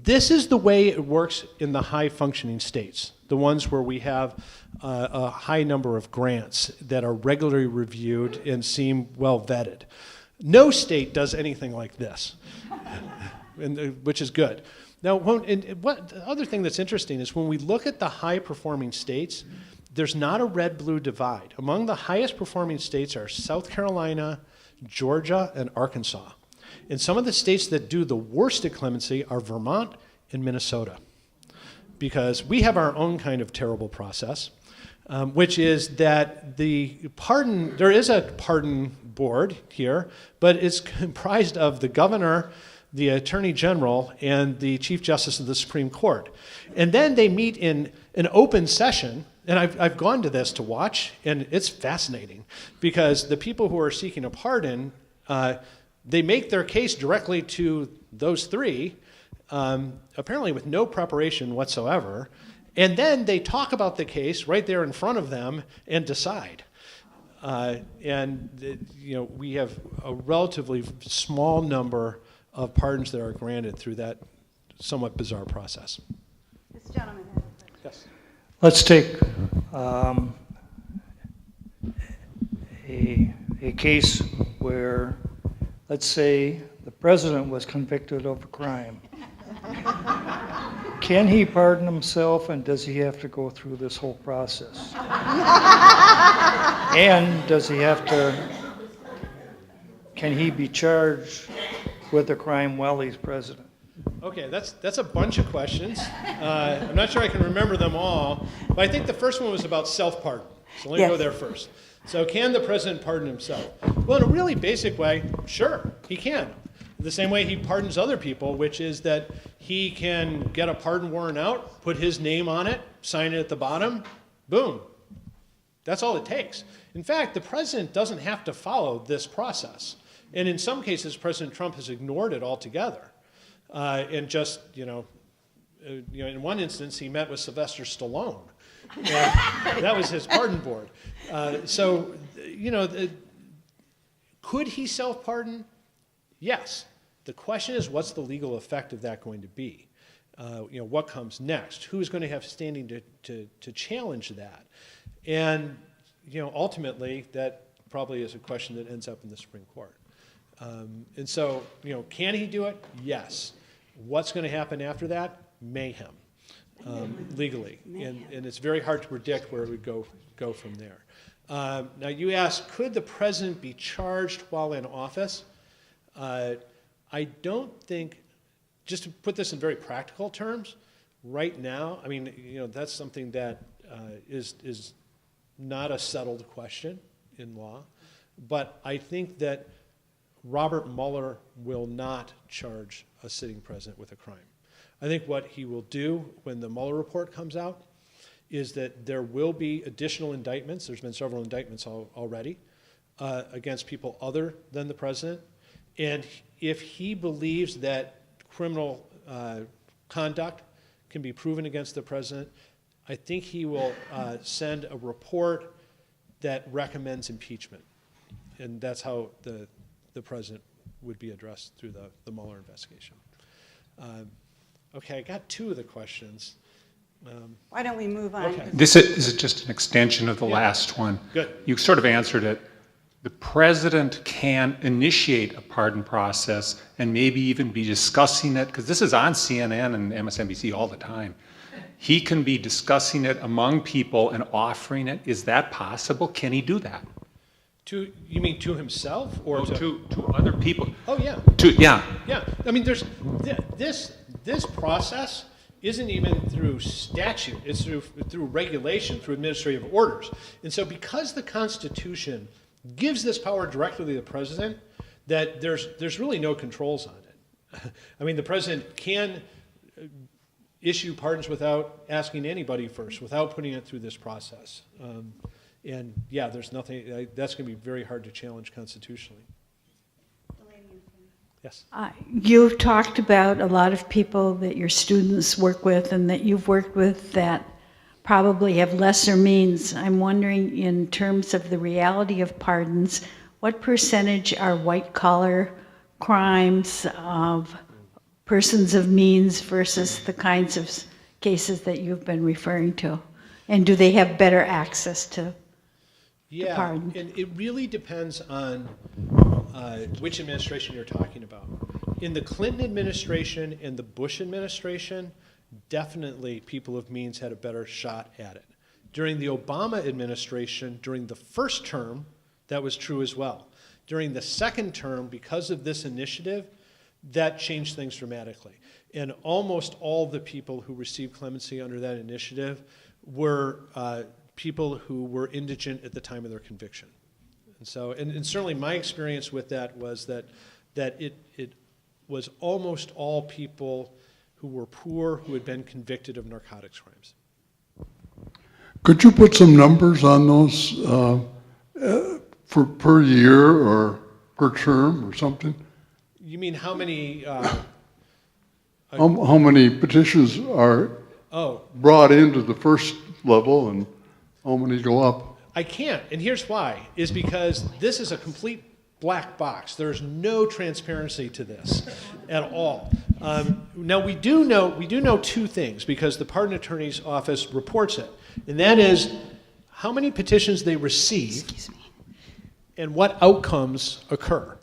This is the way it works in the high-functioning states, the ones where we have a high number of grants that are regularly reviewed and seem well vetted. No state does anything like this, which is good. Now, the other thing that's interesting is when we look at the high-performing states, there's not a red-blue divide. Among the highest-performing states are South Carolina, Georgia, and Arkansas. And some of the states that do the worst at clemency are Vermont and Minnesota, because we have our own kind of terrible process, which is that there is a pardon board here, but it's comprised of the governor, the attorney general, and the chief justice of the Supreme Court. And then they meet in an open session, and I've gone to this to watch, and it's fascinating, because the people who are seeking a pardon, they make their case directly to those three, apparently with no preparation whatsoever, and then they talk about the case right there in front of them and decide. We have a relatively small number of pardons that are granted through that somewhat bizarre process. This gentleman has a question. Yes. Let's take a case where, let's say, the president was convicted of a crime. Can he pardon himself, and does he have to go through this whole process? And can he be charged with a crime while he's president? Okay, that's a bunch of questions. I'm not sure I can remember them all, but I think the first one was about self-pardon. So let me go there first. So can the president pardon himself? Well, in a really basic way, sure, he can. The same way he pardons other people, which is that he can get a pardon warrant out, put his name on it, sign it at the bottom, boom. That's all it takes. In fact, the president doesn't have to follow this process. And in some cases, President Trump has ignored it altogether. And just, in one instance, he met with Sylvester Stallone. That was his pardon board. Could he self-pardon? Yes. The question is, what's the legal effect of that going to be? What comes next? Who's going to have standing to challenge that? And, ultimately, that probably is a question that ends up in the Supreme Court. Can he do it? Yes. What's going to happen after that? Mayhem, legally. And it's very hard to predict where it would go from there. Now, you asked, could the president be charged while in office? I don't think, just to put this in very practical terms, right now, I mean, that's something that is not a settled question in law. But I think that Robert Mueller will not charge a sitting president with a crime. I think what he will do when the Mueller report comes out is that there will be additional indictments. There's been several indictments already against people other than the president. And if he believes that criminal conduct can be proven against the president, I think he will send a report that recommends impeachment. And that's how the president would be addressed through the Mueller investigation. Okay, I got two of the questions. Why don't we move on? Okay. This is just an extension of the last one. Good. You sort of answered it. The president can initiate a pardon process and maybe even be discussing it, because this is on CNN and MSNBC all the time. He can be discussing it among people and offering it. Is that possible? Can he do that? You mean to himself or to other people? Oh, yeah. Yeah. I mean, there's this process isn't even through statute. It's through regulation, through administrative orders. And so because the Constitution gives this power directly to the president, that there's really no controls on it. I mean, the president can issue pardons without asking anybody first, without putting it through this process. And yeah, there's nothing, that's going to be very hard to challenge constitutionally. Yes. You've talked about a lot of people that your students work with and that you've worked with that probably have lesser means. I'm wondering, in terms of the reality of pardons, what percentage are white-collar crimes of persons of means versus the kinds of cases that you've been referring to? And do they have better access to pardon? And it really depends on which administration you're talking about. In the Clinton administration and the Bush administration, definitely people of means had a better shot at it. During the Obama administration, during the first term, that was true as well. During the second term, because of this initiative, that changed things dramatically. And almost all the people who received clemency under that initiative were people who were indigent at the time of their conviction. And so, and certainly my experience with that was that it was almost all people who were poor who had been convicted of narcotics crimes. Could you put some numbers on those for per year or per term or something? You mean how many? How many petitions are brought into the first level and how many go up? I can't, and here's why, is because this is a complete black box. There's no transparency to this at all. Now we do know two things, because the Pardon Attorney's Office reports it, and that is how many petitions they receive and what outcomes occur.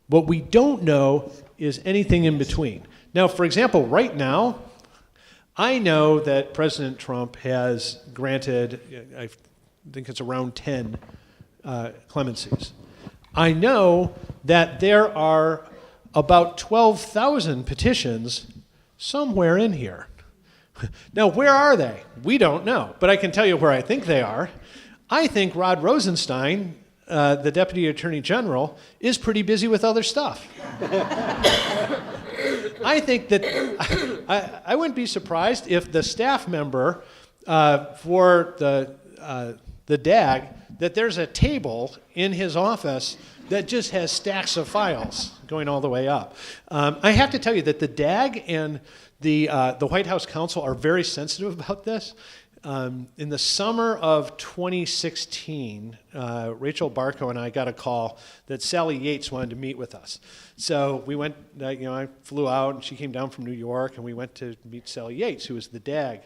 What we don't know is anything in between. Now, for example, right now, I know that President Trump has granted, I think it's around 10 clemencies. I know that there are about 12,000 petitions somewhere in here. Now, where are they? We don't know, but I can tell you where I think they are. I think Rod Rosenstein, the Deputy Attorney General, is pretty busy with other stuff. I think that I wouldn't be surprised if the staff member for the DAG, that there's a table in his office that just has stacks of files going all the way up. I have to tell you that the DAG and the White House counsel are very sensitive about this. In the summer of 2016, Rachel Barco and I got a call that Sally Yates wanted to meet with us. So we went, I flew out and she came down from New York and we went to meet Sally Yates, who was the DAG.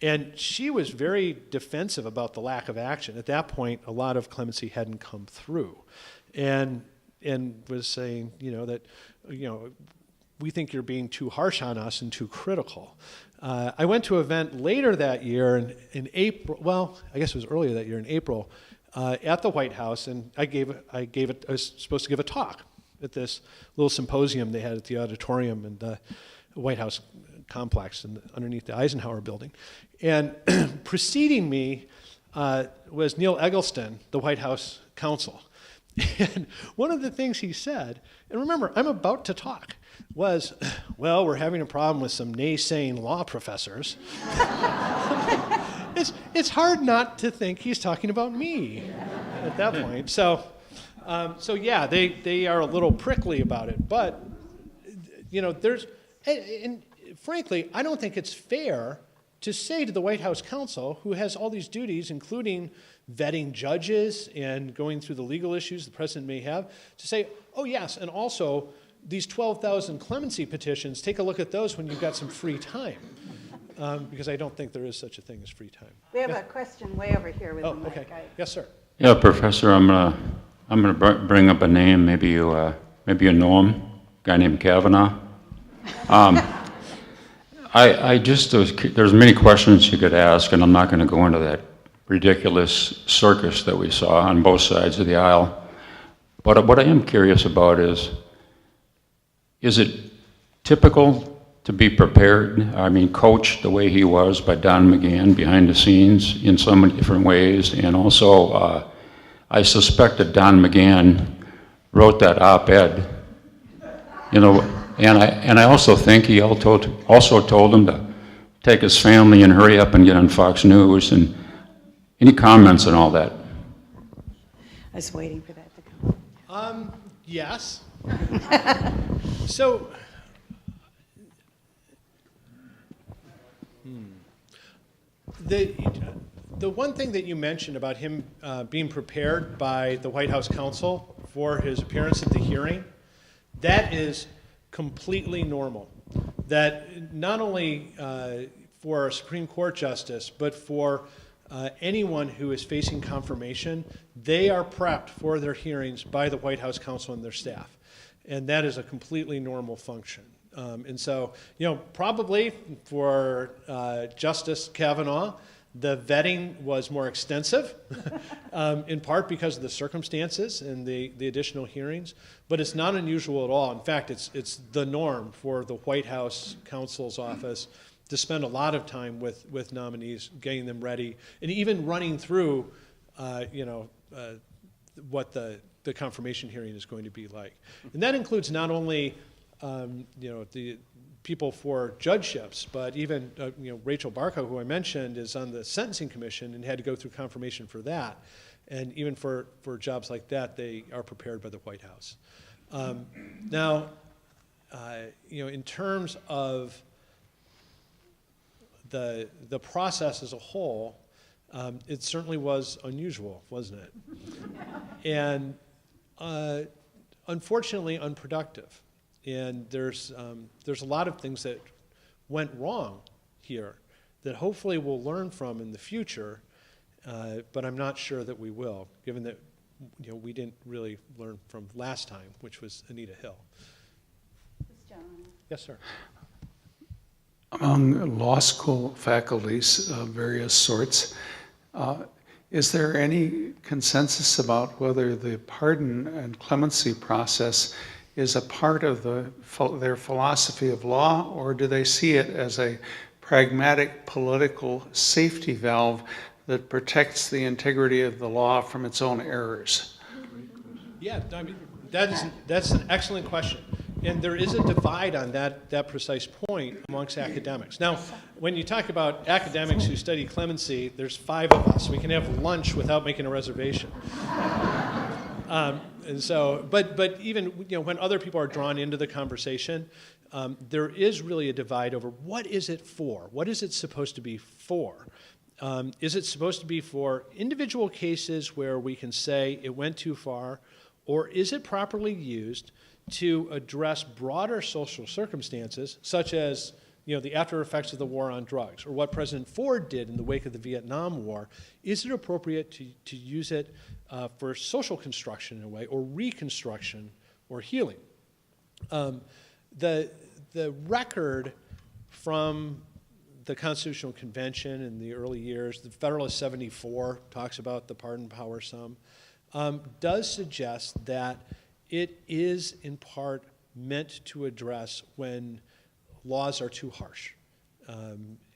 And she was very defensive about the lack of action. At that point, a lot of clemency hadn't come through. And was saying, that, we think you're being too harsh on us and too critical. I went to an event later that year in April, well, I guess it was earlier that year in April, at the White House, and I was supposed to give a talk at this little symposium they had at the auditorium in the White House complex underneath the Eisenhower building. And preceding me was Neil Eggleston, the White House counsel. And one of the things he said, and remember, I'm about to talk, was, well, we're having a problem with some naysaying law professors. It's hard not to think he's talking about me at that point. So yeah, they are a little prickly about it. But, and frankly, I don't think it's fair to say to the White House counsel, who has all these duties, including vetting judges and going through the legal issues the president may have, to say, oh yes, and also these 12,000 clemency petitions, take a look at those when you've got some free time. Because I don't think there is such a thing as free time. We have a question way over here with the mic. Okay. Yes, sir. Yeah, Professor, I'm gonna bring up a name. Maybe you know him. A guy named Kavanaugh. There's many questions you could ask, and I'm not going to go into that ridiculous circus that we saw on both sides of the aisle. But what I am curious about is it typical to be prepared, coached the way he was by Don McGahn behind the scenes in so many different ways? And also, I suspect that Don McGahn wrote that op-ed, and I also think he also told him to take his family and hurry up and get on Fox News. And any comments on all that? I was waiting for that to come. Yes. So, the one thing that you mentioned about him being prepared by the White House counsel for his appearance at the hearing, that is completely normal. That not only for a Supreme Court justice, but for anyone who is facing confirmation, they are prepped for their hearings by the White House counsel and their staff. And that is a completely normal function. And so, probably for Justice Kavanaugh, the vetting was more extensive, in part because of the circumstances and the additional hearings, but it's not unusual at all. In fact, it's the norm for the White House counsel's office to spend a lot of time with nominees, getting them ready, and even running through, what the confirmation hearing is going to be like. And that includes not only the people for judgeships, but even Rachel Barco, who I mentioned, is on the Sentencing Commission and had to go through confirmation for that. And even for jobs like that, they are prepared by the White House. Now, in terms of the process as a whole, it certainly was unusual, wasn't it? And unfortunately unproductive. And there's a lot of things that went wrong here that hopefully we'll learn from in the future, but I'm not sure that we will, given that we didn't really learn from last time, which was Anita Hill. Yes, sir. Among law school faculties of various sorts, is there any consensus about whether the pardon and clemency process is a part of their philosophy of law, or do they see it as a pragmatic political safety valve that protects the integrity of the law from its own errors? Yeah, that's an excellent question. And there is a divide on that precise point amongst academics. Now, when you talk about academics who study clemency, there's 5 of us. We can have lunch without making a reservation. And so, but even when other people are drawn into the conversation, there is really a divide over what is it for? What is it supposed to be for? Is it supposed to be for individual cases where we can say it went too far, or is it properly used to address broader social circumstances, such as the after effects of the war on drugs, or what President Ford did in the wake of the Vietnam War? Is it appropriate to use it for social construction in a way, or reconstruction, or healing? The record from the Constitutional Convention in the early years, the Federalist 74 talks about the pardon power some, does suggest that it is in part meant to address when laws are too harsh,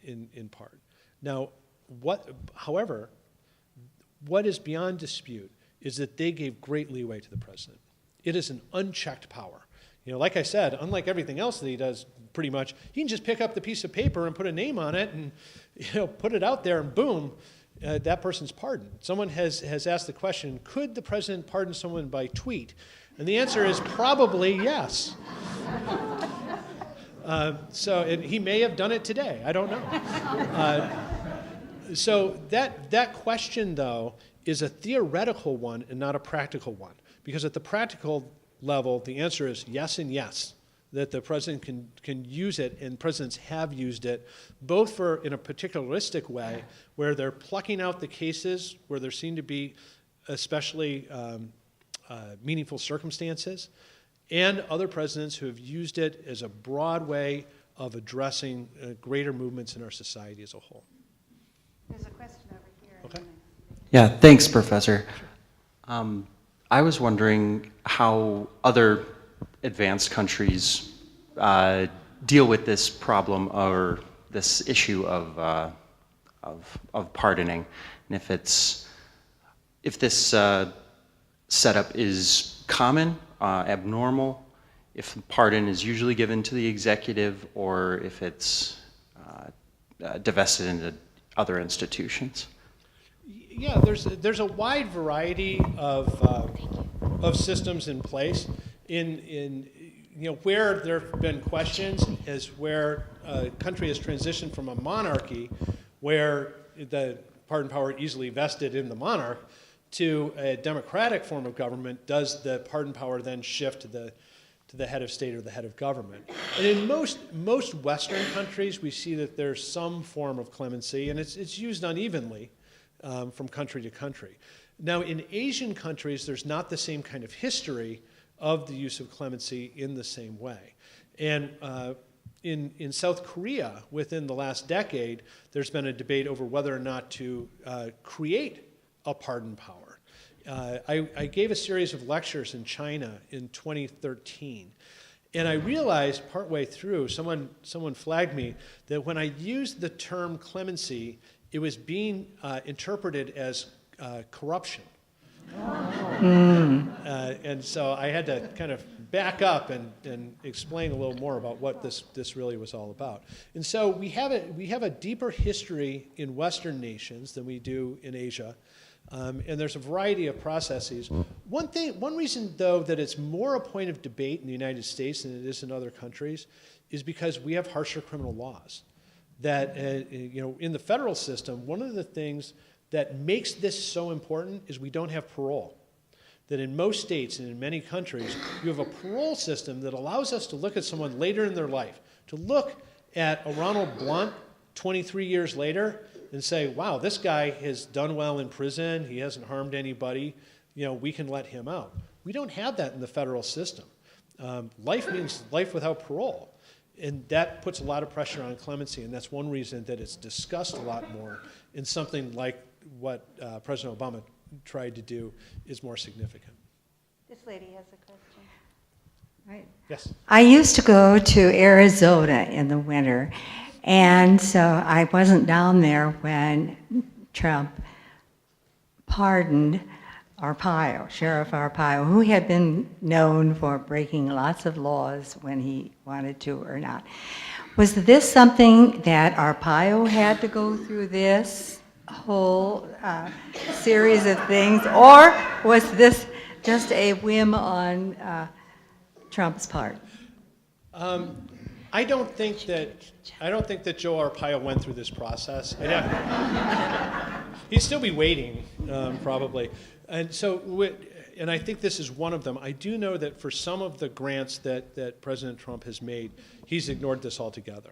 in part. Now, however, what is beyond dispute is that they gave great leeway to the president. It is an unchecked power. You know, like I said, unlike everything else that he does, pretty much, he can just pick up the piece of paper and put a name on it and, you know, put it out there and boom, that person's pardoned. Someone has asked the question, could the president pardon someone by tweet? And the answer is probably yes. And he may have done it today, I don't know. So that question, though, is a theoretical one and not a practical one. Because at the practical level, the answer is yes and yes, that the president can use it, and presidents have used it, both for in a particularistic way, where they're plucking out the cases where there seem to be especially meaningful circumstances, and other presidents who have used it as a broad way of addressing greater movements in our society as a whole. There's a question over here. Okay. Yeah, thanks, Professor. I was wondering how other advanced countries deal with this problem or this issue of pardoning, and if this setup is common, abnormal, if pardon is usually given to the executive, or if it's divested into other institutions. Yeah, there's a wide variety of systems in place. In where there have been questions is where a country has transitioned from a monarchy, where the pardon power easily vested in the monarch, to a democratic form of government. Does the pardon power then shift to the head of state or the head of government? And in most Western countries, we see that there's some form of clemency, and it's used unevenly from country to country. Now, in Asian countries, there's not the same kind of history of the use of clemency in the same way. And in South Korea, within the last decade, there's been a debate over whether or not to create a pardon power. I gave a series of lectures in China in 2013, and I realized partway through, someone flagged me that when I used the term clemency, it was being interpreted as corruption. And so I had to kind of back up and explain a little more about what this really was all about. And so we have a deeper history in Western nations than we do in Asia. And there's a variety of processes. One reason, though, that it's more a point of debate in the United States than it is in other countries is because we have harsher criminal laws. That in the federal system, one of the things that makes this so important is we don't have parole. That in most states and in many countries, you have a parole system that allows us to look at someone later in their life, to look at a Ronald Blunt 23 years later and say, wow, this guy has done well in prison, he hasn't harmed anybody, we can let him out. We don't have that in the federal system. Life means life without parole. And that puts a lot of pressure on clemency, and that's one reason that it's discussed a lot more, and something like what President Obama tried to do is more significant. This lady has a question. Right. Yes. I used to go to Arizona in the winter, and so I wasn't down there when Trump pardoned Arpaio, Sheriff Arpaio, who had been known for breaking lots of laws when he wanted to or not. Was this something that Arpaio had to go through this whole series of things, or was this just a whim on Trump's part? I don't think that Joe Arpaio went through this process. He'd still be waiting, probably. And so, and I think this is one of them. I do know that for some of the grants that President Trump has made, he's ignored this altogether.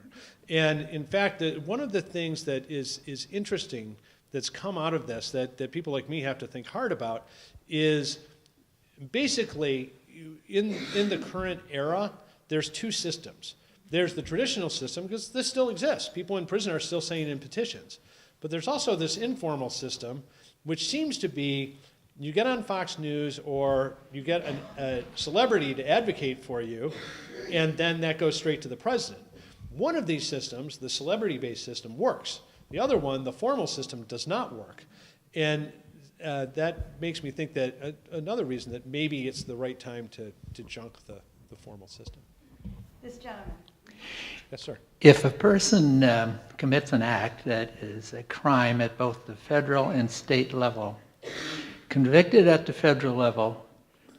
And in fact, one of the things that is interesting that's come out of this that people like me have to think hard about is basically in the current era, there's two systems. there's the traditional system, because this still exists. People in prison are still saying in petitions. But there's also this informal system, which seems to be you get on Fox News or you get a celebrity to advocate for you, and then that goes straight to the president. One of these systems, the celebrity-based system, works. The other one, the formal system, does not work. And that makes me think that another reason that maybe it's the right time to junk the formal system. This gentleman. Yes, sir. If a person commits an act that is a crime at both the federal and state level, convicted at the federal level,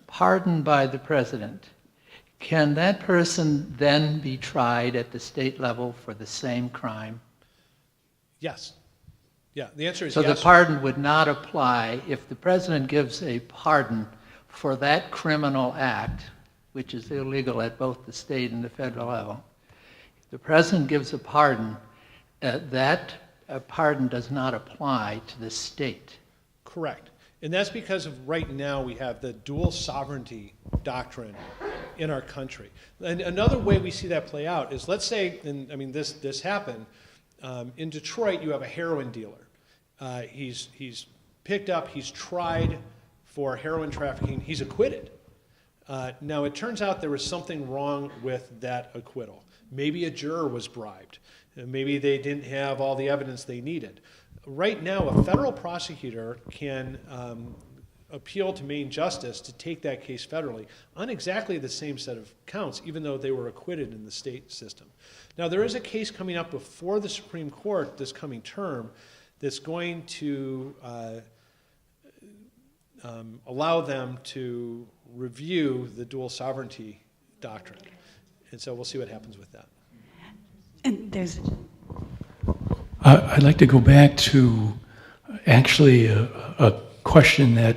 pardoned by the president, can that person then be tried at the state level for the same crime? Yes. Yeah, the answer is so yes. So the pardon would not apply if the president gives a pardon for that criminal act, which is illegal at both the state and the federal level. If the president gives a pardon, that pardon does not apply to the state. Correct. And that's because of right now we have the dual sovereignty doctrine in our country. And another way we see that play out is, let's say, and I mean this happened, in Detroit you have a heroin dealer. He's picked up, he's tried for heroin trafficking, he's acquitted. Now it turns out there was something wrong with that acquittal. Maybe a juror was bribed. Maybe they didn't have all the evidence they needed. Right now, a federal prosecutor can appeal to Maine Justice to take that case federally on exactly the same set of counts, even though they were acquitted in the state system. Now, there is a case coming up before the Supreme Court this coming term that's going to allow them to review the dual sovereignty doctrine. And so we'll see what happens with that. And there's I'd like to go back to actually a question that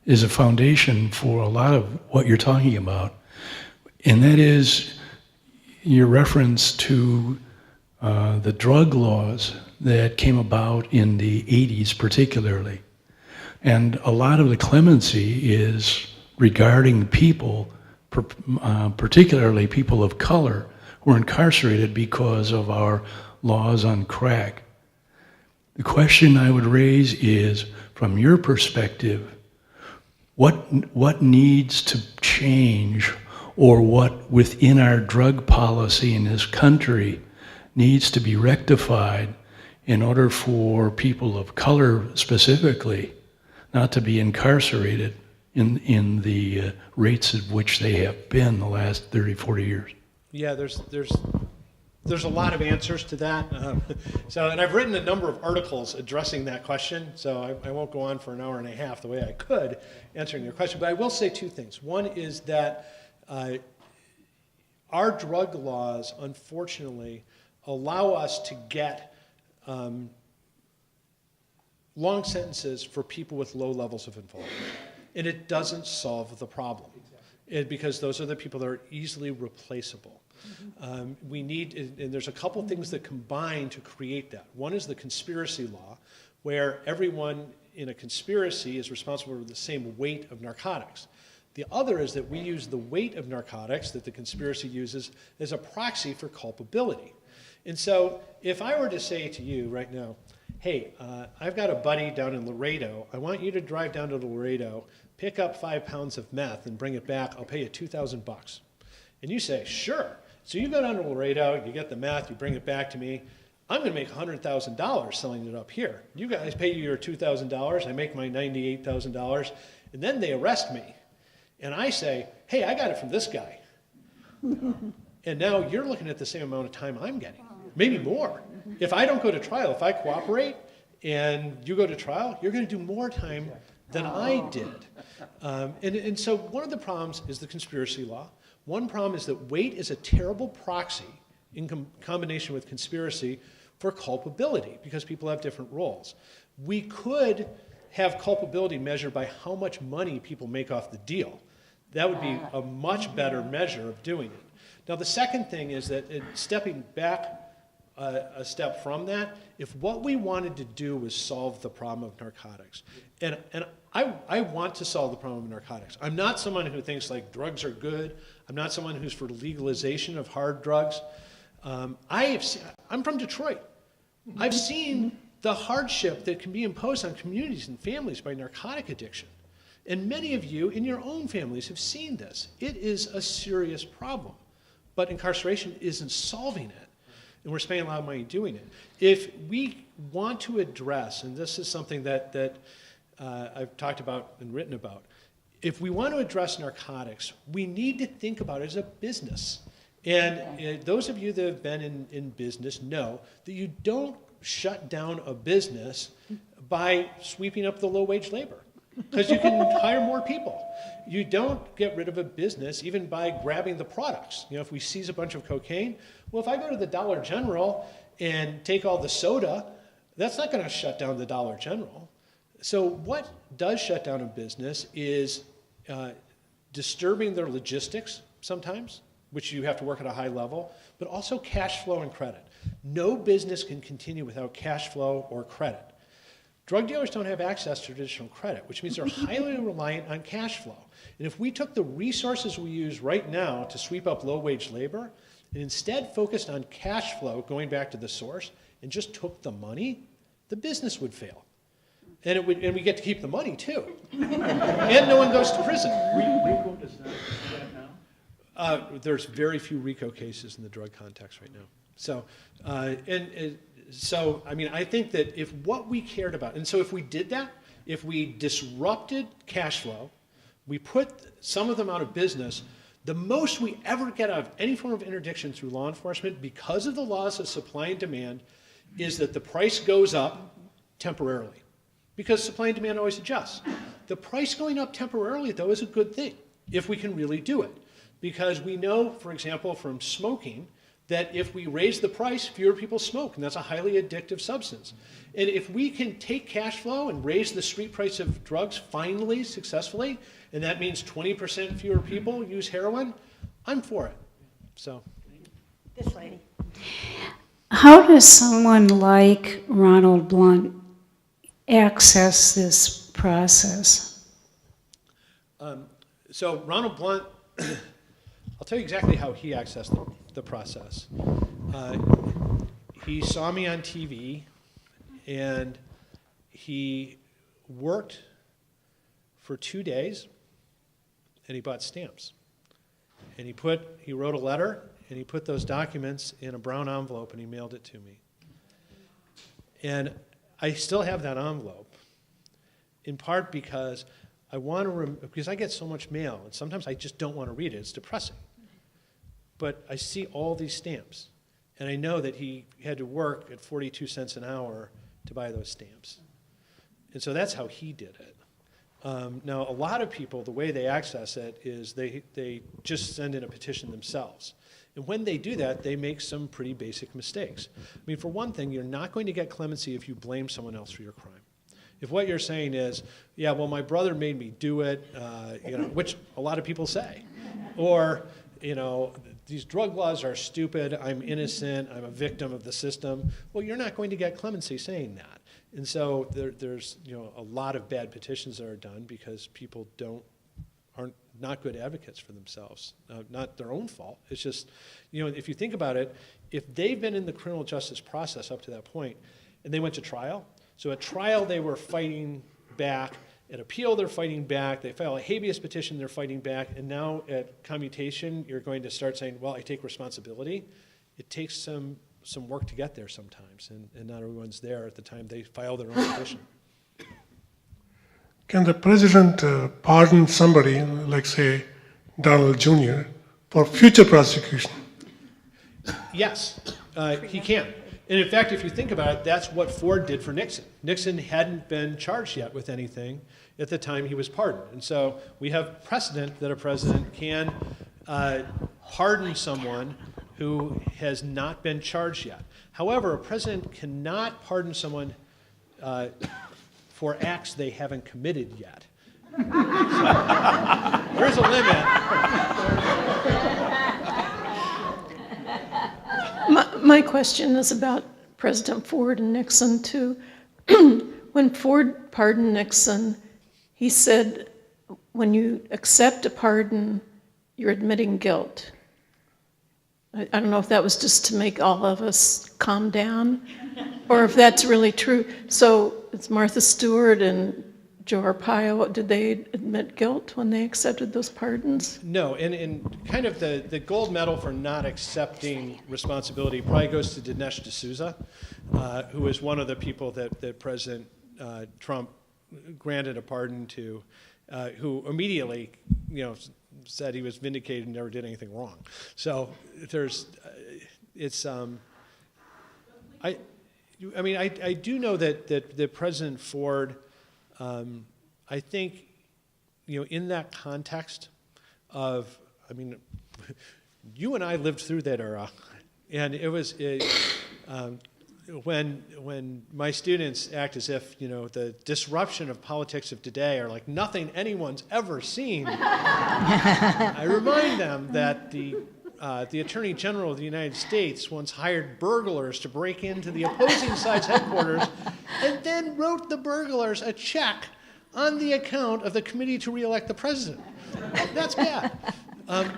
is a foundation for a lot of what you're talking about, and that is your reference to the drug laws that came about in the 80s particularly. And a lot of the clemency is regarding people, particularly people of color, who are incarcerated because of our laws on crack. The question I would raise is, from your perspective, what needs to change, or what within our drug policy in this country needs to be rectified in order for people of color specifically not to be incarcerated in the rates at which they have been the last 30, 40 years? Yeah, there's a lot of answers to that. And I've written a number of articles addressing that question, so I won't go on for an hour and a half the way I could answering your question, but I will say two things. One is that our drug laws, unfortunately, allow us to get long sentences for people with low levels of involvement. And it doesn't solve the problem, because those are the people that are easily replaceable. We need, and there's a couple things that combine to create that. One is the conspiracy law, where everyone in a conspiracy is responsible for the same weight of narcotics. The other is that we use the weight of narcotics that the conspiracy uses as a proxy for culpability. And so if I were to say to you right now, hey, I've got a buddy down in Laredo, I want you to drive down to Laredo, pick up 5 pounds of meth and bring it back, I'll pay you $2,000. And you say, sure. So you go down to Laredo, you get the meth, you bring it back to me, I'm gonna make $100,000 selling it up here. You guys pay you your $2,000, I make my $98,000, and then they arrest me. And I say, hey, I got it from this guy. And now you're looking at the same amount of time I'm getting, maybe more. If I don't go to trial, if I cooperate and you go to trial, you're going to do more time than I did. And so one of the problems is the conspiracy law. One problem is that weight is a terrible proxy in combination with conspiracy for culpability, because people have different roles. We could have culpability measured by how much money people make off the deal. That would be a much better measure of doing it. Now, the second thing is that stepping back a step from that, if what we wanted to do was solve the problem of narcotics, and I want to solve the problem of narcotics. I'm not someone who thinks like drugs are good. I'm not someone who's for legalization of hard drugs. I'm from Detroit. I've seen the hardship that can be imposed on communities and families by narcotic addiction. And many of you in your own families have seen this. It is a serious problem, but incarceration isn't solving it. And we're spending a lot of money doing it. If we want to address, and this is something that I've talked about and written about, if we want to address narcotics, we need to think about it as a business. And those of you that have been in business know that you don't shut down a business by sweeping up the low-wage labor, because you can hire more people. You don't get rid of a business even by grabbing the products. You know, if we seize a bunch of cocaine, well, if I go to the Dollar General and take all the soda, that's not going to shut down the Dollar General. So what does shut down a business is disturbing their logistics sometimes, which you have to work at a high level, but also cash flow and credit. No business can continue without cash flow or credit. Drug dealers don't have access to traditional credit, which means they're highly reliant on cash flow. And if we took the resources we use right now to sweep up low-wage labor and instead focused on cash flow, going back to the source, and just took the money, the business would fail. And we get to keep the money, too. And no one goes to prison. RICO does not do that now? There's very few RICO cases in the drug context right now. So, so, I mean, I think that if what we cared about, and so if we did that, if we disrupted cash flow, we put some of them out of business, the most we ever get out of any form of interdiction through law enforcement, because of the laws of supply and demand, is that the price goes up temporarily. Because supply and demand always adjusts. The price going up temporarily, though, is a good thing, if we can really do it. Because we know, for example, from smoking, that if we raise the price, fewer people smoke, and that's a highly addictive substance. And if we can take cash flow and raise the street price of drugs finally, successfully, and that means 20% fewer people use heroin, I'm for it. So. This lady. How does someone like Ronald Blunt access this process? So Ronald Blunt, I'll tell you exactly how he accessed the process. He saw me on TV, and he worked for 2 days, and he bought stamps. And he wrote a letter, and he put those documents in a brown envelope, and he mailed it to me. And I still have that envelope, in part because I want to, because I get so much mail, and sometimes I just don't want to read it. It's depressing. But I see all these stamps, and I know that he had to work at 42 cents an hour to buy those stamps. And so that's how he did it. Now, a lot of people, the way they access it is they just send in a petition themselves. And when they do that, they make some pretty basic mistakes. I mean, for one thing, you're not going to get clemency if you blame someone else for your crime. If what you're saying is, yeah, well, my brother made me do it, which a lot of people say, or, these drug laws are stupid, I'm innocent, I'm a victim of the system, well, you're not going to get clemency saying that. And so there's a lot of bad petitions that are done because people aren't not good advocates for themselves, not their own fault. It's just, if you think about it, if they've been in the criminal justice process up to that point and they went to trial, so at trial they were fighting back, at appeal they're fighting back, they file a habeas petition, they're fighting back, and now at commutation you're going to start saying, well, I take responsibility. It takes some work to get there sometimes, and not everyone's there at the time they file their own petition. Can the president pardon somebody, like say Donald Jr., for future prosecution? Yes, he can. And in fact, if you think about it, that's what Ford did for Nixon. Nixon hadn't been charged yet with anything at the time he was pardoned. And so we have precedent that a president can pardon someone who has not been charged yet. However, a president cannot pardon someone for acts they haven't committed yet. So, there's a limit. My question is about President Ford and Nixon, too. When Ford pardoned Nixon, he said, when you accept a pardon, you're admitting guilt. I don't know if that was just to make all of us calm down, or if that's really true. So it's Martha Stewart and Joe Arpaio, did they admit guilt when they accepted those pardons? No, and kind of the gold medal for not accepting responsibility probably goes to Dinesh D'Souza, who was one of the people that President Trump granted a pardon to, who immediately, said he was vindicated and never did anything wrong. So there's, I do know that President Ford, I think, in that context of, you and I lived through that era, and it was when my students act as if the disruption of politics of today are like nothing anyone's ever seen. I remind them that the Attorney General of the United States once hired burglars to break into the opposing side's headquarters and then wrote the burglars a check on the account of the committee to re-elect the president. That's bad.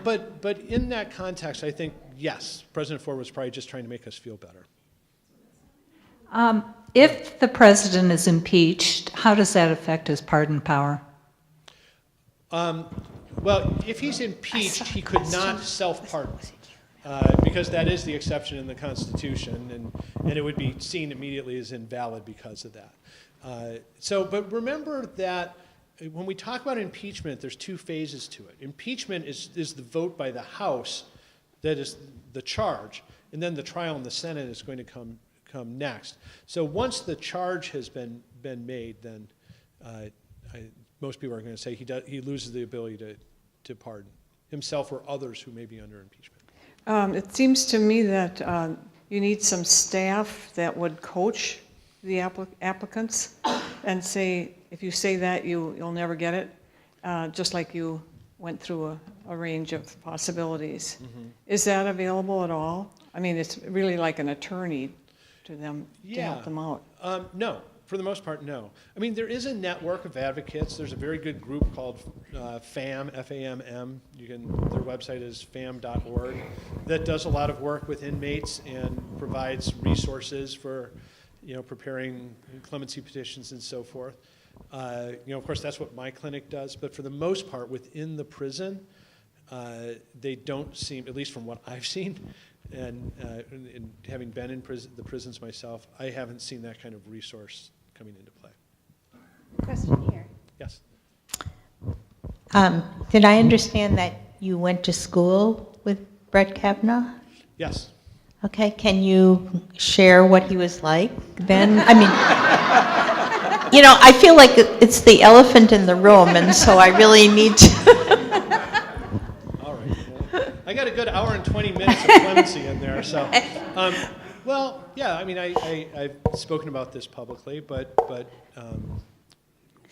But in that context, I think, yes, President Ford was probably just trying to make us feel better. If the president is impeached, how does that affect his pardon power? Well, if he's impeached, he could not self-pardon, because that is the exception in the Constitution, and it would be seen immediately as invalid because of that. But remember that when we talk about impeachment, there's two phases to it. Impeachment is the vote by the House that is the charge, and then the trial in the Senate is going to come next. So once the charge has been made, then most people are going to say he loses the ability to pardon himself or others who may be under impeachment. It seems to me that you need some staff that would coach the applicants and say, if you say that, you'll never get it, just like you went through a range of possibilities. Mm-hmm. Is that available at all? It's really like an attorney to them to help them out. No, for the most part, no. There is a network of advocates. There's a very good group called FAM, F-A-M-M. Their website is fam.org, that does a lot of work with inmates and provides resources for preparing clemency petitions and so forth. Of course, that's what my clinic does. But for the most part, within the prison, they don't seem, at least from what I've seen, and having been in the prisons myself, I haven't seen that kind of resource coming into play. Question here. Yes. Did I understand that you went to school with Brett Kavanaugh? Yes. Okay, can you share what he was like then? I feel like it's the elephant in the room, and so I really need to. All right. Well, I got a good hour and 20 minutes of clemency in there, so. Well, yeah, I've spoken about this publicly, but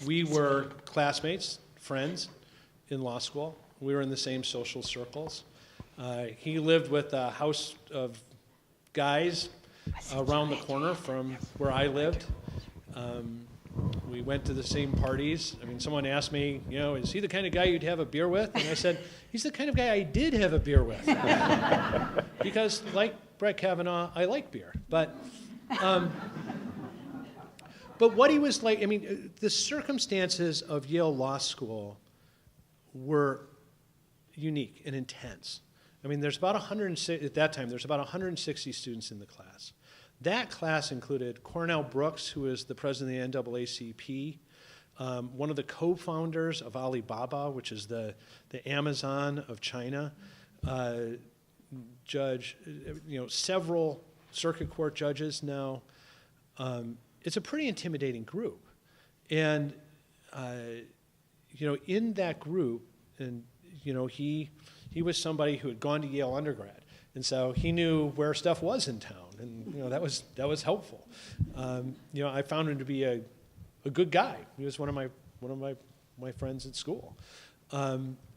we were classmates, friends in law school. We were in the same social circles. He lived with a house of guys around the corner from where I lived. We went to the same parties. Someone asked me, is he the kind of guy you'd have a beer with? And I said, he's the kind of guy I did have a beer with. Because, like Brett Kavanaugh, I like beer. But what he was like, the circumstances of Yale Law School were unique and intense. There's about 160, at that time, there's about 160 students in the class. That class included Cornell Brooks, who is the president of the NAACP, one of the co-founders of Alibaba, which is the Amazon of China, judge, several circuit court judges now. It's a pretty intimidating group. And, in that group, and, he was somebody who had gone to Yale undergrad. And so he knew where stuff was in town, and that was helpful. I found him to be a good guy. He was one of my friends at school.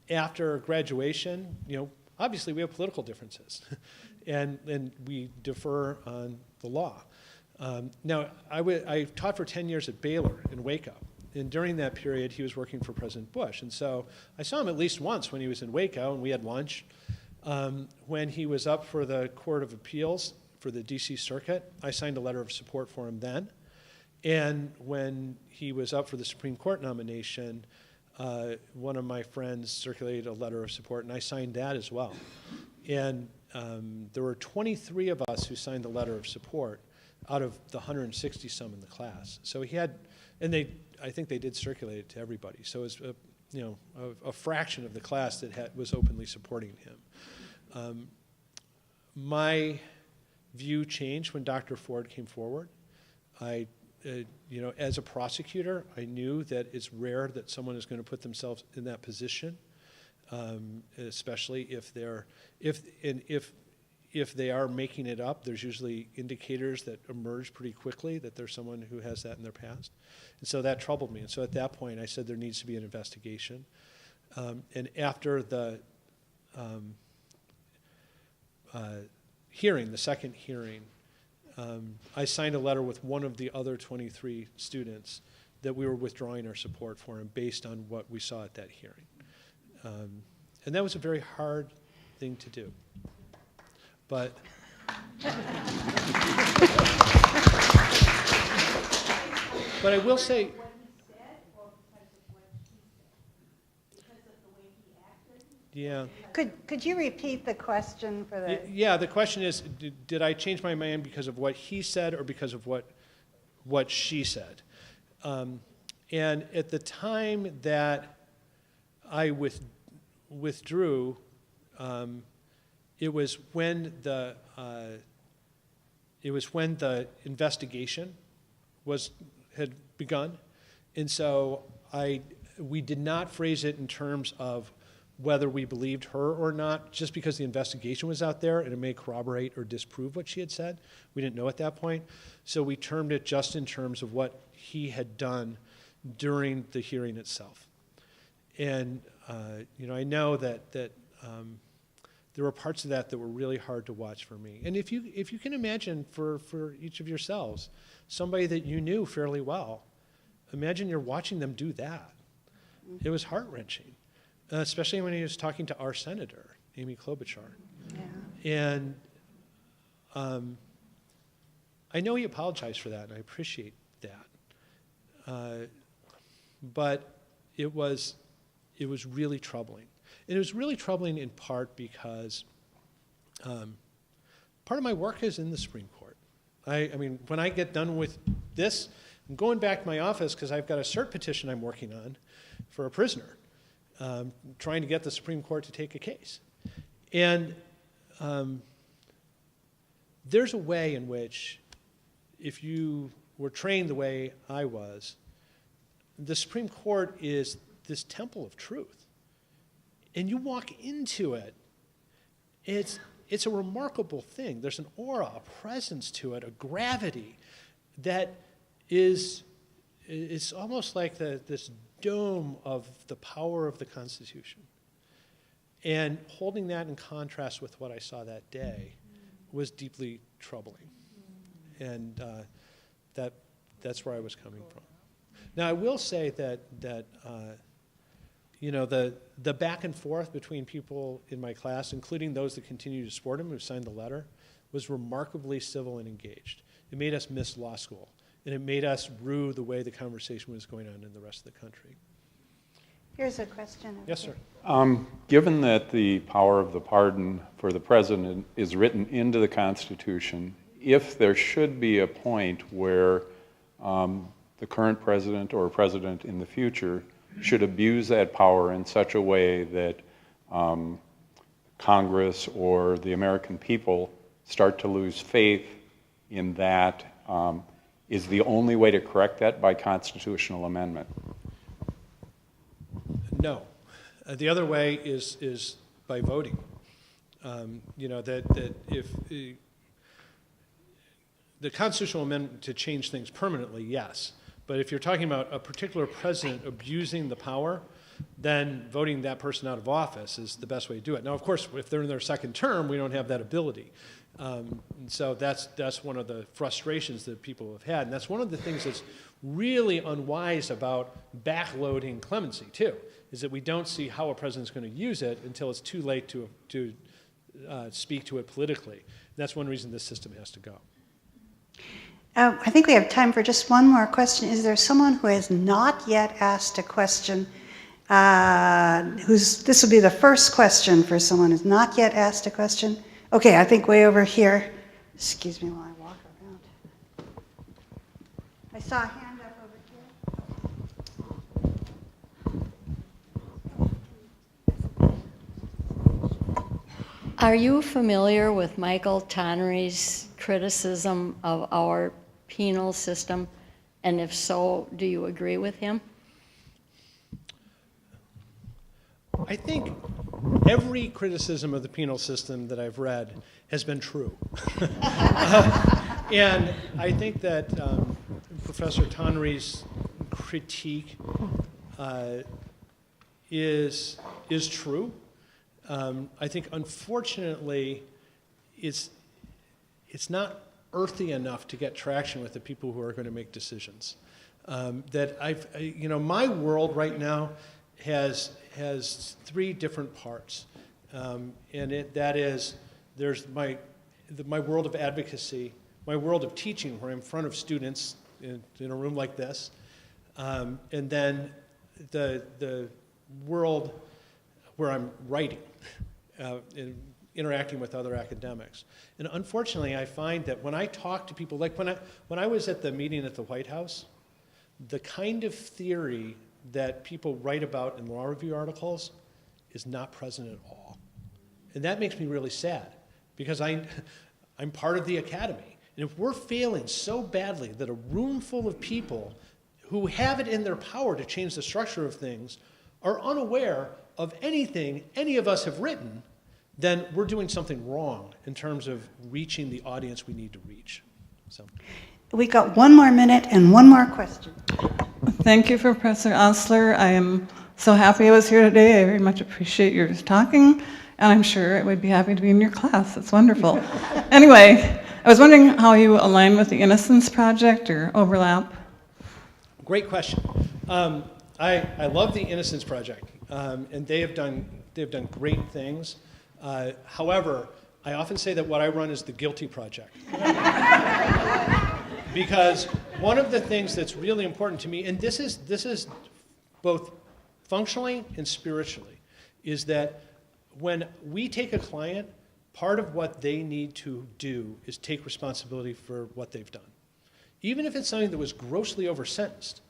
After graduation, obviously we have political differences, and we defer on the law. Now I taught for 10 years at Baylor in Waco, And during that period, he was working for President Bush. And so I saw him at least once when he was in Waco, and we had lunch. When he was up for the Court of Appeals for the DC Circuit, I signed a letter of support for him then. And when he was up for the Supreme Court nomination, one of my friends circulated a letter of support, and I signed that as well. And there were 23 of us who signed the letter of support out of the 160 some in the class. So he had, and I think they did circulate it to everybody. So it was a fraction of the class that was openly supporting him. My view changed when Dr. Ford came forward. As a prosecutor, I knew that it's rare that someone is going to put themselves in that position, especially if they are making it up. There's usually indicators that emerge pretty quickly that there's someone who has that in their past. And so that troubled me. And so at that point, I said there needs to be an investigation. And after the hearing, the second hearing, I signed a letter with one of the other 23 students that we were withdrawing our support for him based on what we saw at that hearing. And that was a very hard thing to do. But I will say, yeah. Could you repeat the question for the? Yeah, the question is, did I change my mind because of what he said or because of what she said? And at the time that I withdrew, it was when the investigation had begun, and so we did not phrase it in terms of whether we believed her or not, just because the investigation was out there and it may corroborate or disprove what she had said. We didn't know at that point. So we termed it just in terms of what he had done during the hearing itself. And I know that there were parts of that were really hard to watch for me. And if you can imagine for each of yourselves, somebody that you knew fairly well, imagine you're watching them do that. It was heart-wrenching. Especially when he was talking to our senator, Amy Klobuchar. Yeah. And I know he apologized for that, and I appreciate that. But it was really troubling. And it was really troubling in part because part of my work is in the Supreme Court. I mean, when I get done with this, I'm going back to my office because I've got a cert petition I'm working on for a prisoner. Trying to get the Supreme Court to take a case. And there's a way in which, if you were trained the way I was, the Supreme Court is this temple of truth. And you walk into it, it's a remarkable thing. There's an aura, a presence to it, a gravity that is almost like this dome of the power of the Constitution. And holding that in contrast with what I saw that day was deeply troubling. And that's where I was coming from. Now, I will say that the back and forth between people in my class, including those that continue to support him, who signed the letter, was remarkably civil and engaged. It made us miss law school. And it made us rue the way the conversation was going on in the rest of the country. Here's a question. Yes, sir. Given that the power of the pardon for the president is written into the Constitution, if there should be a point where the current president or president in the future should abuse that power in such a way that Congress or the American people start to lose faith in that, is the only way to correct that by constitutional amendment? No. The other way is by voting. That if the constitutional amendment to change things permanently, yes. But if you're talking about a particular president abusing the power, then voting that person out of office is the best way to do it. Now, of course, if they're in their second term, we don't have that ability. And so that's one of the frustrations that people have had. And that's one of the things that's really unwise about backloading clemency, too, is that we don't see how a president's going to use it until it's too late to speak to it politically. That's one reason this system has to go. I think we have time for just one more question. Is there someone who has not yet asked a question? This will be the first question for someone who's not yet asked a question. Okay, I think way over here. Excuse me while I walk around. I saw a hand up over here. Are you familiar with Michael Tonry's criticism of our penal system? And if so, do you agree with him? I think every criticism of the penal system that I've read has been true. And I think that Professor Tonry's critique is true. I think, unfortunately, it's not earthy enough to get traction with the people who are going to make decisions. My world right now has three different parts, and that is, there's my world of advocacy, my world of teaching, where I'm in front of students in a room like this, and then the world where I'm writing and interacting with other academics. And unfortunately, I find that when I talk to people, like when I was at the meeting at the White House, the kind of theory that people write about in law review articles is not present at all. And that makes me really sad, because I'm part of the academy. And if we're failing so badly that a room full of people who have it in their power to change the structure of things are unaware of anything any of us have written, then we're doing something wrong in terms of reaching the audience we need to reach. So. We got 1 more minute and 1 more question. Thank you, Professor Osler. I am so happy I was here today. I very much appreciate your talking, and I'm sure I would be happy to be in your class. It's wonderful. Anyway, I was wondering how you align with the Innocence Project or overlap. Great question. I love the Innocence Project, and they've done great things. However, I often say that what I run is the Guilty Project. Because one of the things that's really important to me, and this is both functionally and spiritually, is that when we take a client, part of what they need to do is take responsibility for what they've done. Even if it's something that was grossly over-sentenced,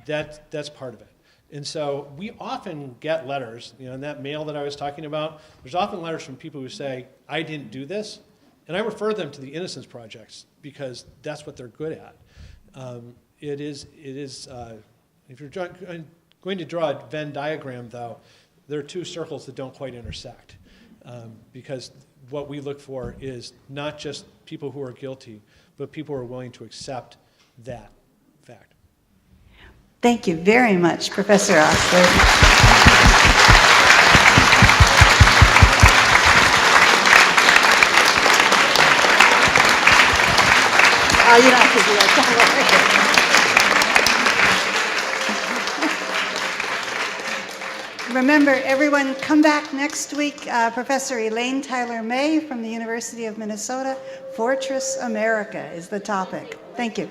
that's part of it. And so we often get letters, in that mail that I was talking about, there's often letters from people who say, I didn't do this, and I refer them to the Innocence Projects because that's what they're good at. It is. If you're going to draw a Venn diagram, though, there are 2 circles that don't quite intersect, because what we look for is not just people who are guilty, but people who are willing to accept that fact. Thank you very much, Professor Osler. Oh, you don't have to do that. Don't worry. Remember, everyone, come back next week. Professor Elaine Tyler May from the University of Minnesota, Fortress America is the topic. Thank you.